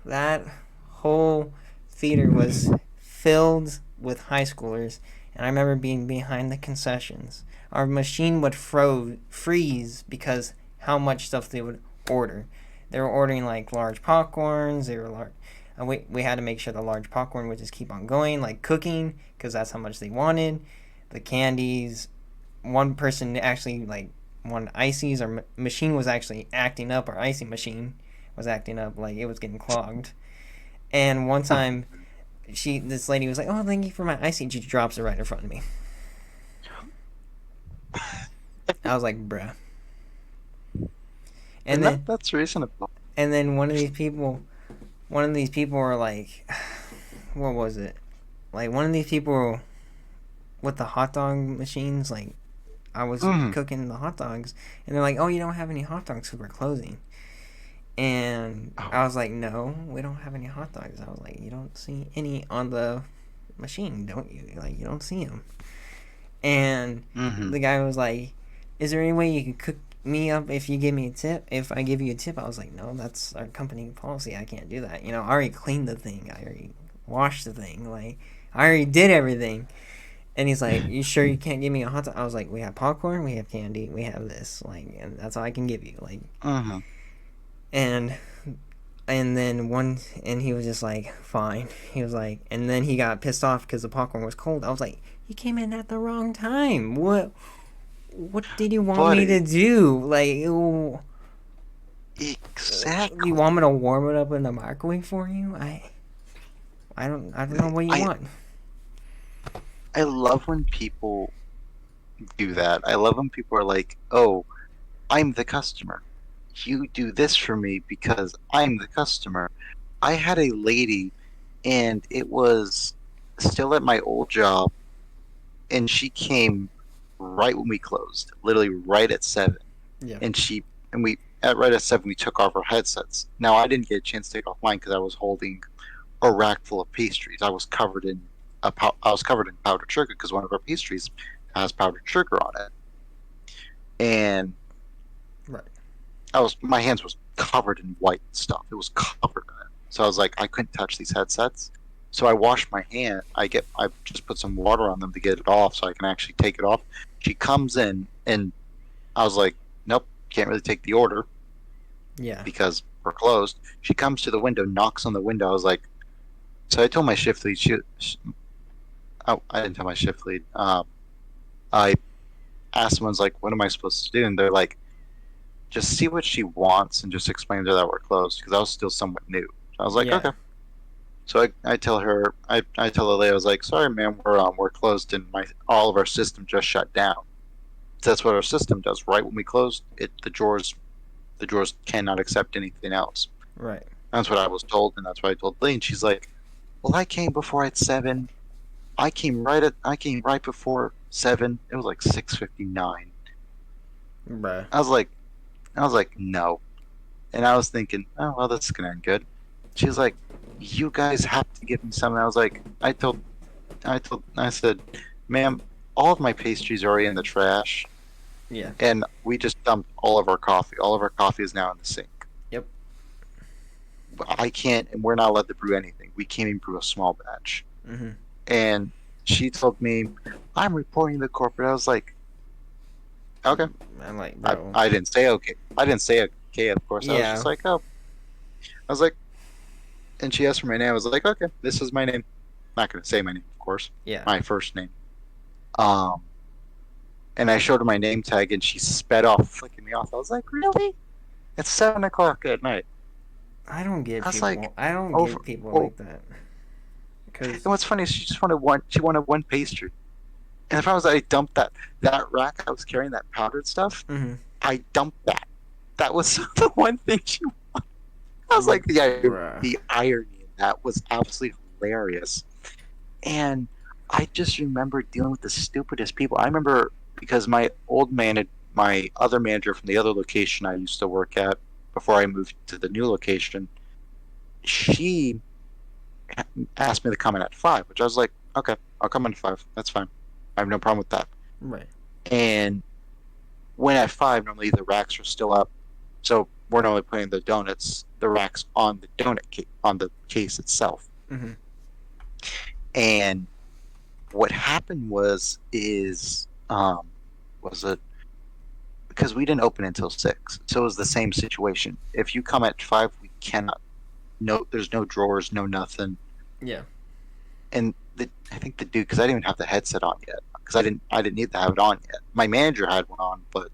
A: That whole theater was filled with high schoolers, and I remember being behind the concessions. Our machine would freeze because how much stuff they would order. They were ordering like large popcorns. They were large. We had to make sure the large popcorn would just keep on going, like cooking, because that's how much they wanted. The candies. One person actually like wanted ices. Our machine was actually acting up. Our icing machine was acting up, like it was getting clogged. And one time, this lady was like, "Oh, thank you for my icing." She drops it right in front of me. I was like, "Bruh." And then
C: that's reasonable.
A: And then one of these people were like, what was it? Like, one of these people with the hot dog machines, like, I was cooking the hot dogs, and they're like, oh, you don't have any hot dogs because we're closing. And I was like, no, we don't have any hot dogs. I was like, you don't see any on the machine, don't you? Like, you don't see them. And the guy was like, is there any way you can cook me up if you give me a tip? If I give you a tip? I was like, no, that's our company policy. I can't do that. I already cleaned the thing. I already washed the thing. Like, I already did everything. And he's like, you sure you can't give me a hot dog? I was like, we have popcorn, we have candy, we have this. Like, and that's all I can give you. Like, and then and he was just like, fine. He was like, and then he got pissed off because the popcorn was cold. I was like, you came in at the wrong time. What did you want me to do? Like,
C: exactly.
A: You want me to warm it up in the microwave for you? I don't know what you want.
C: I love when people do that. I love when people are like, oh, I'm the customer. You do this for me because I'm the customer. I had a lady, and it was still at my old job, and she came right when we closed, literally right at 7.
A: Yeah.
C: And right at 7 we took off our headsets. Now I didn't get a chance to take off mine because I was holding a rack full of pastries. I was covered in powdered sugar because one of our pastries has powdered sugar on it, and
A: right,
C: my hands was covered in white stuff. It was covered in it, So I was like, I couldn't touch these headsets. So I washed my hand. I just put some water on them to get it off, so I can actually take it off. She comes in, and I was like, nope, can't really take the order
A: Yeah.
C: because we're closed. She comes to the window, knocks on the window. I was like, so I told my shift lead. Oh, I didn't tell my shift lead. I asked someone's like, what am I supposed to do? And they're like, just see what she wants and just explain to her that we're closed because I was still somewhat new. So I was like,
A: Yeah.
C: okay. So I tell her, I tell the lady, I was like, sorry, ma'am, we're closed and all of our system just shut down. That's what our system does. Right when we close, the drawers cannot accept anything else.
A: Right.
C: That's what I was told, and that's what I told Lee. And she's like, well, I came before at 7. I came right before 7. It was like 6:59.
A: Bruh.
C: I was like, no. And I was thinking, oh well, this is gonna end good. She was like, you guys have to give me something. I was like, I said, ma'am, all of my pastries are already in the trash,
A: Yeah.
C: and we just dumped all of our coffee. All of our coffee is now in the sink.
A: Yep.
C: I can't, and we're not allowed to brew anything. We can't even brew a small batch.
A: Mm-hmm.
C: And she told me, I'm reporting to corporate. I was like, okay.
A: I'm like, bro.
C: I didn't say okay. I didn't say okay, of course. I was
A: Yeah.
C: just like, oh. I was like, and she asked for my name. I was like, okay, this is my name. I'm not going to say my name, of course.
A: Yeah.
C: My first name. And I showed her my name tag, and she sped off, flicking me off. I was like, really? It's 7 o'clock at night.
A: I don't get
C: I was
A: people.
C: like,
A: I don't
C: over-
A: get people
C: oh.
A: like that. Because
C: And what's funny is she just wanted one. She wanted one pastry. And if I was, I dumped that rack I was carrying, that powdered stuff.
A: mm-hmm.
C: I dumped that. That was the one thing she wanted. I was like,
A: Bruh.
C: the irony in that was absolutely hilarious. And I just remember dealing with the stupidest people. I remember because my other manager from the other location I used to work at before I moved to the new location, she asked me to come in at 5, which I was like, okay, I'll come in at 5. That's fine. I have no problem with that.
A: Right.
C: And when at 5, normally the racks are still up, so we're normally putting the racks on the on the case itself.
A: Mm-hmm.
C: And what happened was it because we didn't open until 6, so it was the same situation. If you come at 5, we cannot. No, there's no drawers, no nothing.
A: Yeah.
C: And I think the dude, because I didn't even have the headset on yet, because I didn't need to have it on yet. My manager had one on, but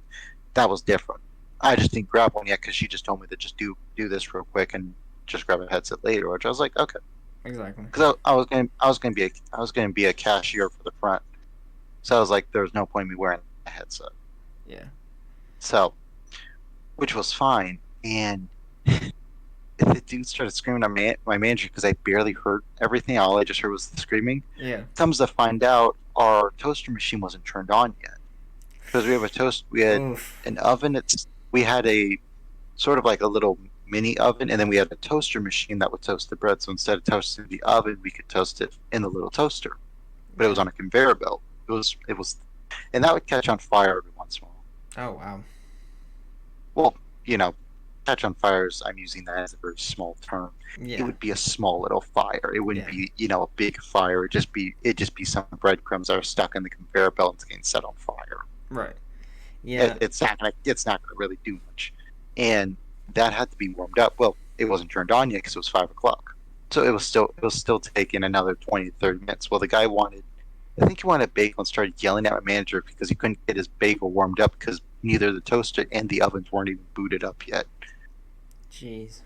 C: that was different. I just didn't grab one yet because she just told me to just do this real quick and just grab a headset later. Which I was like, okay,
A: Exactly.
C: because I was gonna be a cashier for the front, so I was like, there's no point in me wearing a headset.
A: Yeah.
C: So, which was fine, and the dude started screaming at my manager because I barely heard everything. All I just heard was the screaming.
A: Yeah.
C: Comes to find out, our toaster machine wasn't turned on yet because we had
A: Oof.
C: an oven. We had a sort of like a little mini oven, and then we had a toaster machine that would toast the bread. So instead of toasting the oven, we could toast it in the little toaster. But it was on a conveyor belt. It was, and that would catch on fire every once in a while.
A: Oh wow.
C: Well, catch on fires. I'm using that as a very small term.
A: Yeah.
C: It would be a small little fire. It wouldn't be, a big fire. It'd just be some breadcrumbs that are stuck in the conveyor belt and getting set on fire.
A: Right. Yeah.
C: It's not gonna really do much. And that had to be warmed up. Well, it wasn't turned on yet because it was 5 o'clock. So it was still taking another 20, 30 minutes. Well, the guy I think he wanted a bagel and started yelling at my manager because he couldn't get his bagel warmed up because neither the toaster and the ovens weren't even booted up yet.
A: Jeez.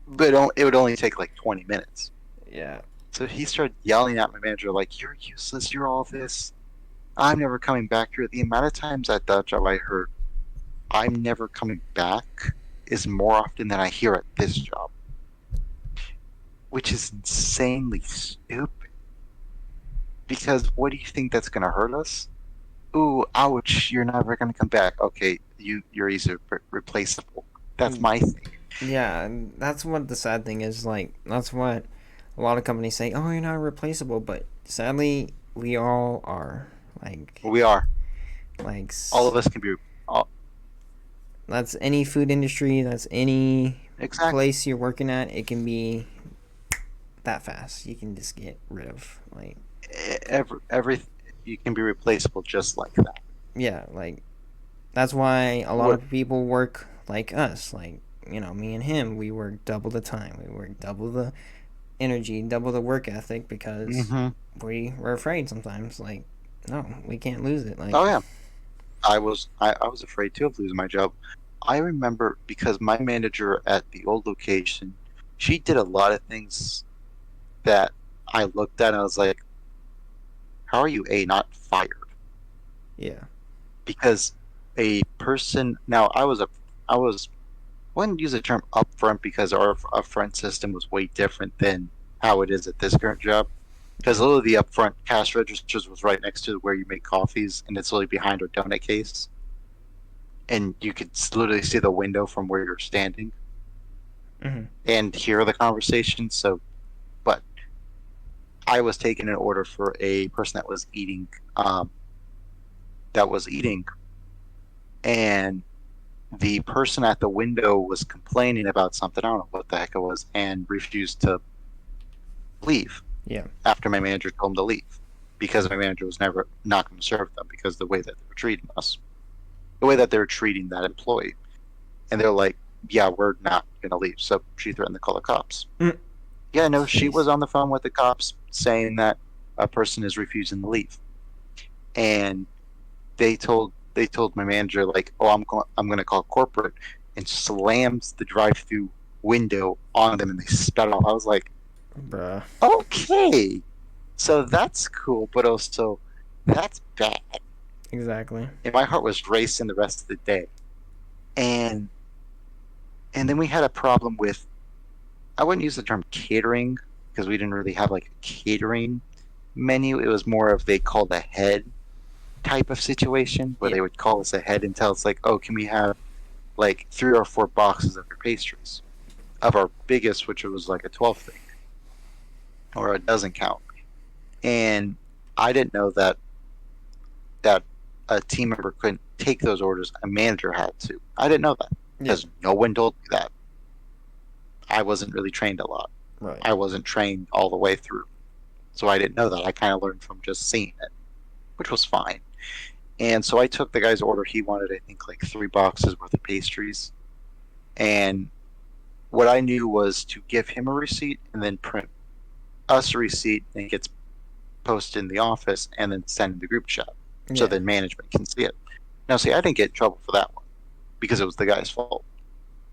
C: But it would only take like 20 minutes.
A: Yeah.
C: So he started yelling at my manager like, you're useless, you're all this. I'm never coming back here. The amount of times at that job I heard, I'm never coming back is more often than I hear at this job. Which is insanely stupid. Because what do you think that's going to hurt us? Ooh, ouch, you're never going to come back. Okay, you're easily replaceable. That's my thing.
A: Yeah, and that's what the sad thing is. Like, that's what a lot of companies say. Oh, you're not replaceable, but sadly, we all are. Like,
C: We are.
A: Like,
C: all of us can be.
A: That's any food industry. That's any
C: Exactly.
A: place you're working at. It can be that fast. You can just get rid of like
C: Every you can be replaceable just like that.
A: yeah, like that's why a lot
C: What?
A: of people work like us. Like, me and him, we work double the time. We work double the energy, double the work ethic because
C: Hmm.
A: we were afraid sometimes. Like, no, we can't lose it. Like,
C: Oh yeah, I was afraid too of losing my job. I remember because my manager at the old location, she did a lot of things that I looked at and I was like, how are you not fired?
A: yeah,
C: Because a person now I was wouldn't use the term upfront because our upfront system was way different than how it is at this current job. Because literally the upfront cash registers was right next to where you make coffees, and it's literally behind our donut case, and you could literally see the window from where you're standing
A: hmm
C: and hear the conversation. So, but I was taking an order for a person that was eating, and the person at the window was complaining about something. I don't know what the heck it was, and refused to leave
A: yeah,
C: after my manager told him to leave because my manager was never not going to serve them because the way that they were treating us, the way that they were treating that employee, and they're like, "Yeah, we're not going to leave." So she threatened to call the cops.
A: Mm.
C: Yeah, no, she
A: Jeez,
C: was on the phone with the cops saying that a person is refusing to leave, and they told my manager like, "Oh, I'm going to call corporate," and slams the drive-through window on them, and they sped off. I was like,
A: bruh,
C: okay, so that's cool, but also that's bad.
A: exactly.
C: And my heart was racing the rest of the day. And then we had a problem with, I wouldn't use the term catering because we didn't really have like a catering menu. It was more of they called ahead type of situation where
A: Yeah,
C: they would call us ahead and tell us like, oh, can we have like 3 or 4 boxes of your pastries of our biggest, which was like a 12 thing or a dozen count. And I didn't know that a team member couldn't take those orders. A manager had to. I didn't know that
A: yeah,
C: because no one told me that. I wasn't really trained a lot.
A: right.
C: I wasn't trained all the way through. So I didn't know that. I kind of learned from just seeing it, which was fine. And so I took the guy's order. He wanted, I think, like 3 boxes worth of pastries. And what I knew was to give him a receipt and then print us a receipt and it gets posted in the office and then send in the group chat so
A: Yeah,
C: then management can see it. Now, see, I didn't get in trouble for that one because it was the guy's fault.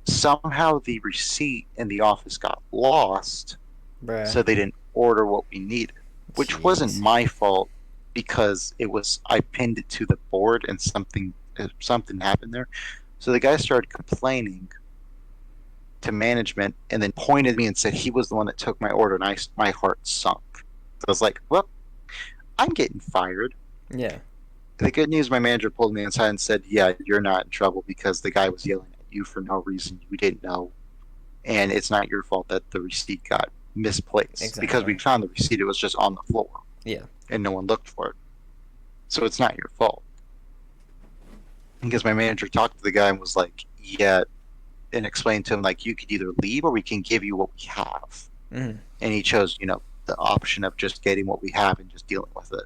C: Somehow the receipt in the office got lost,
A: bruh,
C: so they didn't order what we needed, which wasn't
A: jeez,
C: my fault because it was I pinned it to the board and something happened there. So the guy started complaining to management and then pointed at me and said he was the one that took my order, and my heart sunk. So I was like, well, I'm getting fired.
A: yeah,
C: The good news, my manager pulled me inside and said, yeah, you're not in trouble because the guy was yelling at you for no reason you didn't know. And it's not your fault that the receipt got misplaced because we
A: exactly.
C: found the receipt. It was just on the floor
A: Yeah,
C: and no one looked for it. So it's not your fault. Because my manager talked to the guy and was like, yeah, and explained to him, like, you could either leave or we can give you what we have.
A: hmm
C: And he chose, the option of just getting what we have and just dealing with it.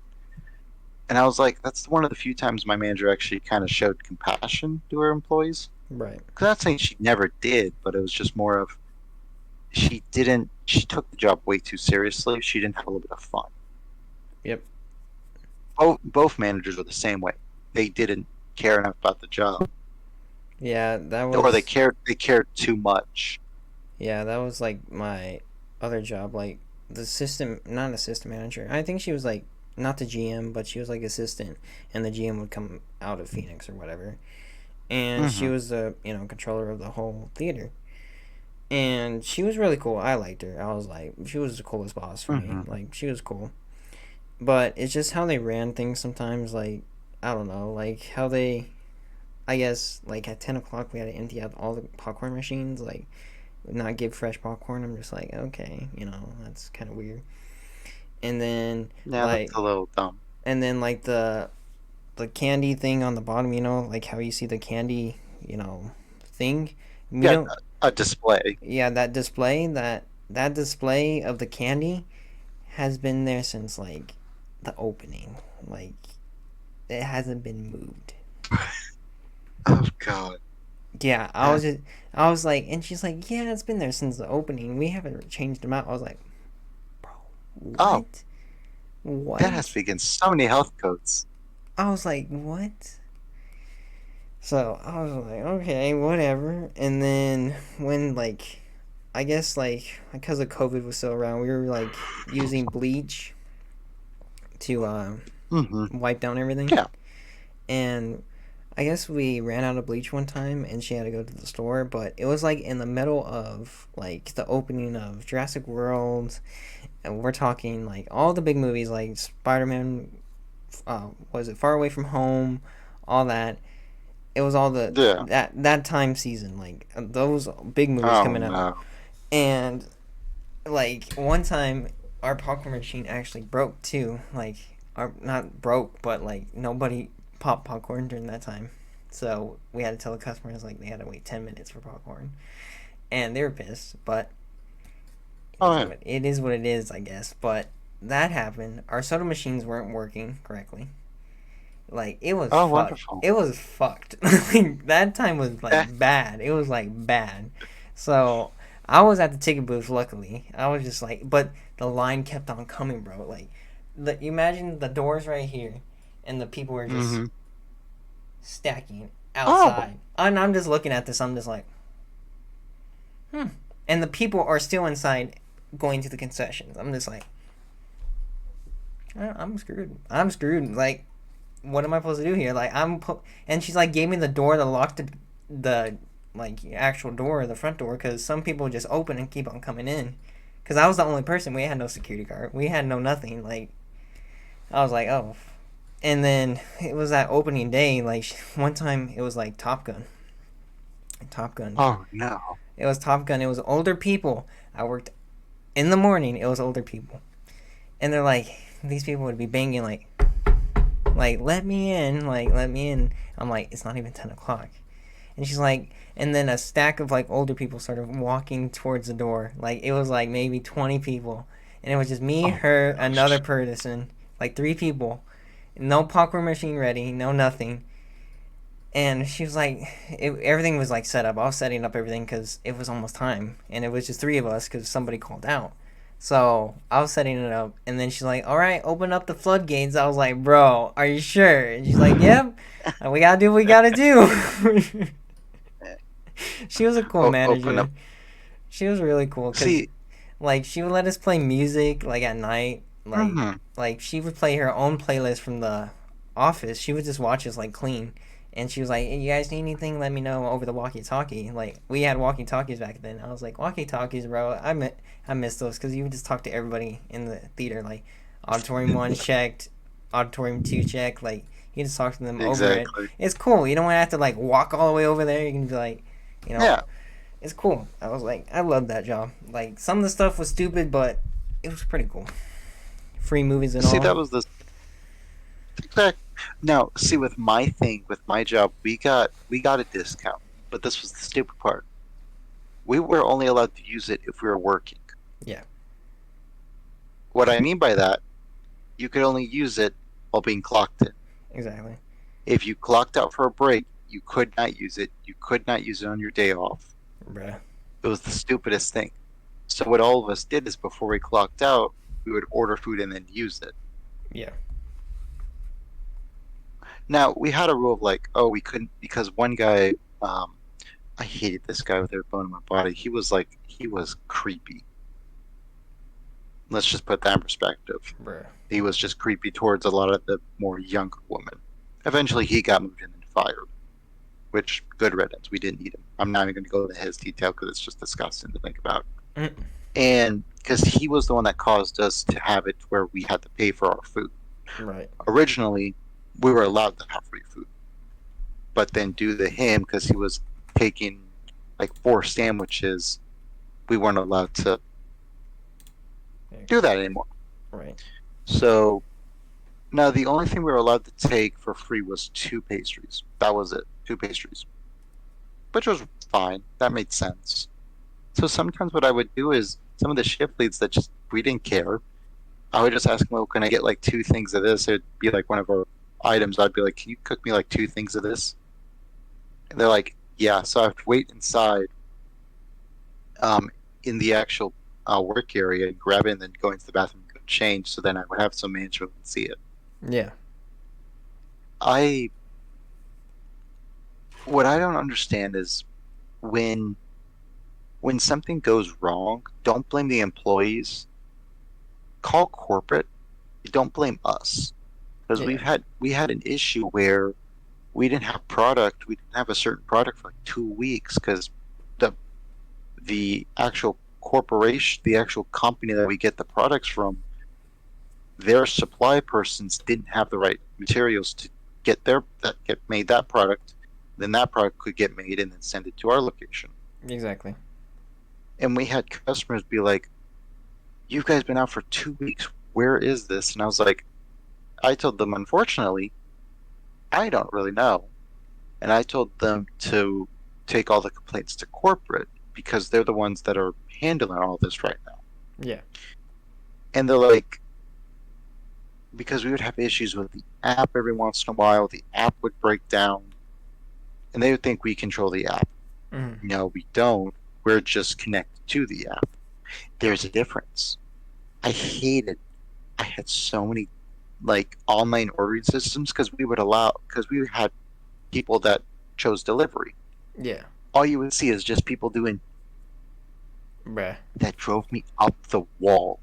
C: And I was like, that's one of the few times my manager actually kind of showed compassion to her employees.
A: right.
C: Because I'm not saying she never did, but it was just more of she didn't. She took the job way too seriously. She didn't have a little bit of fun.
A: Yep.
C: Both managers were the same way. They didn't care enough about the job,
A: Yeah, that
C: or they
A: was
C: cared. They cared too much.
A: yeah, that was like my other job, like the system, not assistant manager. I think she was like not the GM, but she was like assistant, and the GM would come out of Phoenix or whatever, and she
C: Hmm.
A: was the controller of the whole theater, and she was really cool. I liked her. I was like, she was the coolest boss for me.
C: Hmm.
A: Like she was cool, but it's just how they ran things sometimes. Like I don't know, like how they. I guess like at 10 o'clock we had to empty out all the popcorn machines. Like not give fresh popcorn. I'm just like, okay, that's kind of weird. And then
C: Yeah, that's
A: like,
C: a little dumb.
A: like the candy thing on the bottom, like how you see the candy, thing. We
C: Yeah,
A: don't.
C: a display.
A: Yeah, that display that that display of the candy has been there since like the opening. Like it hasn't been moved.
C: Oh God.
A: Yeah,
C: That,
A: I was like, and she's like, yeah, it's been there since the opening. We haven't changed them out. I was like, bro,
C: oh,
A: what?
C: that has
A: What?
C: to be against so many health codes.
A: I was like, what? So I was like, okay, whatever. And then when like, I guess like because of COVID was still around, we were like using bleach to
C: Mm-hmm.
A: wipe down everything.
C: Yeah.
A: And I guess we ran out of bleach one time, and she had to go to the store. But it was like in the middle of like the opening of Jurassic World, and we're talking like all the big movies like Spider Man. Was it Far Away from Home? All that. It was all the
C: Yeah.
A: that time season like those big movies
C: Oh
A: coming out,
C: no.
A: and like one time our popcorn machine actually broke too. Like our not broke, but like nobody popped popcorn during that time. So we had to tell the customers like they had to wait 10 minutes for popcorn, and they were pissed. But
C: Oh yeah.
A: it is what it is, I guess. But that happened. Our soda machines weren't working correctly. Like it was
C: Oh
A: fucked.
C: wonderful.
A: It was fucked. Like that time was
C: Eh,
A: like bad. It was like bad. So I was at the ticket booth. Luckily, I was just like, but the line kept on coming, bro. Like, you imagine the doors right here, and the people were just
C: mm-hmm.
A: stacking
C: Oh.
A: outside. And I'm just looking at this. I'm just like, hmm. And the people are still inside, going to the concessions. I'm just like, I'm screwed. I'm screwed. Like what am I supposed to do here? Like and she's like gave me the door to lock the like actual door, the front door, because some people just open and keep on coming in. Because I was the only person. We had no security guard. We had no nothing. Like I was like, oh. And then it was that opening day. Like one time it was like Top Gun. Top Gun.
C: Oh no.
A: It was Top Gun. It was older people. I worked in the morning. It was older people, and they're like, these people would be banging like let me in, like let me in. I'm like, it's not even 10 o'clock. And she's like, and then a stack of like older people started walking towards the door. Like it was like maybe 20 people, and it was just me,
C: Oh
A: her, another
C: gosh.
A: person, like three people. No popcorn machine ready, no nothing. And she was like, everything was like set up. I was setting up everything because it was almost time, and it was just three of us because somebody called out. So I was setting it up, and then she's like, "All right, open up the floodgates." I was like, "Bro, are you sure?" And she's like, "Yep, we gotta do what we gotta do." She was a cool
C: Open
A: manager.
C: up.
A: She was really cool because
C: See.
A: like she would let us play music like at night.
C: Mm-hmm.
A: Like she would play her own playlist from the office. She would just watch us like clean. And she was like, hey, "You guys need anything? Let me know over the walkie-talkie." Like we had walkie-talkies back then. I was like, "Walkie-talkies, bro." I miss those because you would just talk to everybody in the theater. Like auditorium one checked, auditorium two checked. Like you just talk to them over it.
C: Exactly.
A: It's cool. You don't want to have to like walk all the way over there. You can be like, you know,
C: Yeah.
A: it's cool. I was like, I love that job. Like some of the stuff was stupid, but it was pretty cool. Free movies and
C: See,
A: all.
C: that was the exact. Now, see, with my thing, with my job, we got a discount, but this was the stupid part. We were only allowed to use it if we were working.
A: Yeah,
C: What I mean by that, you could only use it while being clocked in.
A: exactly.
C: If you clocked out for a break, you could not use it. You could not use it on your day off.
A: Bruh.
C: It was the stupidest thing. So what all of us did is before we clocked out, we would order food and then use it.
A: Yeah.
C: Now we had a rule of like, oh, we couldn't because one guy, I hated this guy with every bone in my body. He was creepy. Let's just put that in perspective.
A: Bruh.
C: He was just creepy towards a lot of the more younger women. Eventually, he got moved in and fired, which good riddance. We didn't need him. I'm not even going to go into his detail because it's just disgusting to think about.
A: Mm.
C: And because he was the one that caused us to have it where we had to pay for our food.
A: Right.
C: Originally, we were allowed to have free food, but then due to him, because he was taking like 4 sandwiches, we weren't allowed to do that anymore.
A: Right.
C: So now the only thing we were allowed to take for free was 2 pastries. That was it, 2 pastries, which was fine. That made sense. So sometimes what I would do is some of the shift leads that just we didn't care. I would just ask them, well, can I get like two things of this? It'd be like one of our items. I'd be like, can you cook me like two things of this? And they're like, yeah. So I have to wait inside, um, in the actual work area and grab it and then go into the bathroom and go change. So then I would have some management and see it.
A: Yeah.
C: I what I don't understand is when something goes wrong, don't blame the employees. Call corporate. Don't blame us because
A: Yeah.
C: we had an issue where we didn't have product. We didn't have a certain product for like 2 weeks because the actual corporation, the actual company that we get the products from, their supply persons didn't have the right materials to get made that product. Then that product could get made and then send it to our location.
A: Exactly.
C: And we had customers be like, "You guys been out for 2 weeks. Where is this?" And I was like, I told them, unfortunately, I don't really know. And I told them to take all the complaints to corporate because they're the ones that are handling all this right now.
A: Yeah.
C: And they're like, because we would have issues with the app every once in a while, the app would break down, and they would think we control the app.
A: Mm-hmm.
C: No, we don't. We're just connected to the app. There's a difference. I hated, I had so many like online ordering systems because we had people that chose delivery.
A: Yeah.
C: All you would see is just people doing
A: Bruh.
C: that drove me up the wall.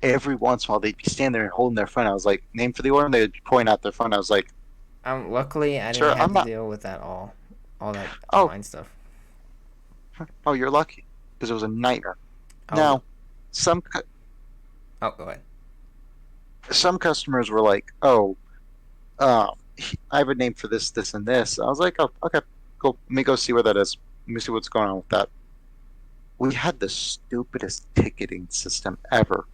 C: Every once in a while, they'd be standing there and holding their phone. I was like, name for the order, and they'd point out their phone. I was like,
A: Luckily, I didn't
C: sir,
A: have
C: I'm
A: to
C: not.
A: deal with that all that
C: Oh,
A: online stuff.
C: oh, you're lucky because it was a nightmare.
A: Oh,
C: Now, some cu-
A: oh, go ahead.
C: some customers were like, oh, I have a name for this, this, and this. I was like, oh, okay, cool. Let me go see where that is. Let me see what's going on with that. We had the stupidest ticketing system ever.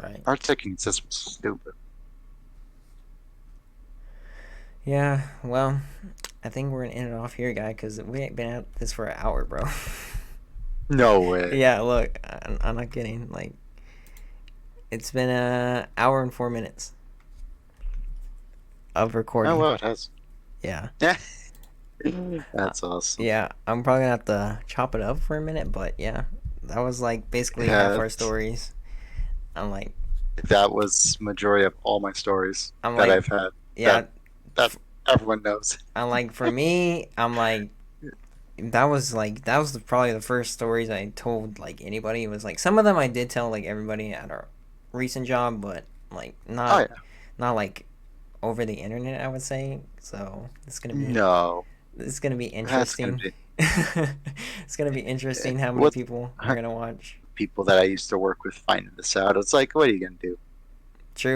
A: Right.
C: Our ticketing system was stupid.
A: Yeah. Well, I think we're gonna end it off here, guy, because we ain't been at this for an hour, bro.
C: No way.
A: Yeah. Look, I'm not kidding. Like, it's been a hour and 4 minutes of
C: Oh,
A: recording.
C: well, it has.
A: Yeah.
C: That's awesome.
A: Yeah. I'm probably gonna have to chop it up for a minute, but yeah, that was like basically half our
C: Yeah,
A: stories. I'm like,
C: that was majority of all my stories
A: I'm
C: that
A: like,
C: I've had.
A: yeah.
C: That everyone knows.
A: I'm like, for me, I'm like, that was probably the first stories I told like anybody. It was like some of them I did tell like everybody at our recent job, but like
C: Oh yeah.
A: not like over the internet, I would say. So
C: No,
A: it's gonna be
C: that's gonna
A: interesting.
C: be
A: It's gonna be interesting how many
C: what
A: people are gonna watch.
C: people that I used to work with finding this out. It's like, what are you gonna do?
A: True.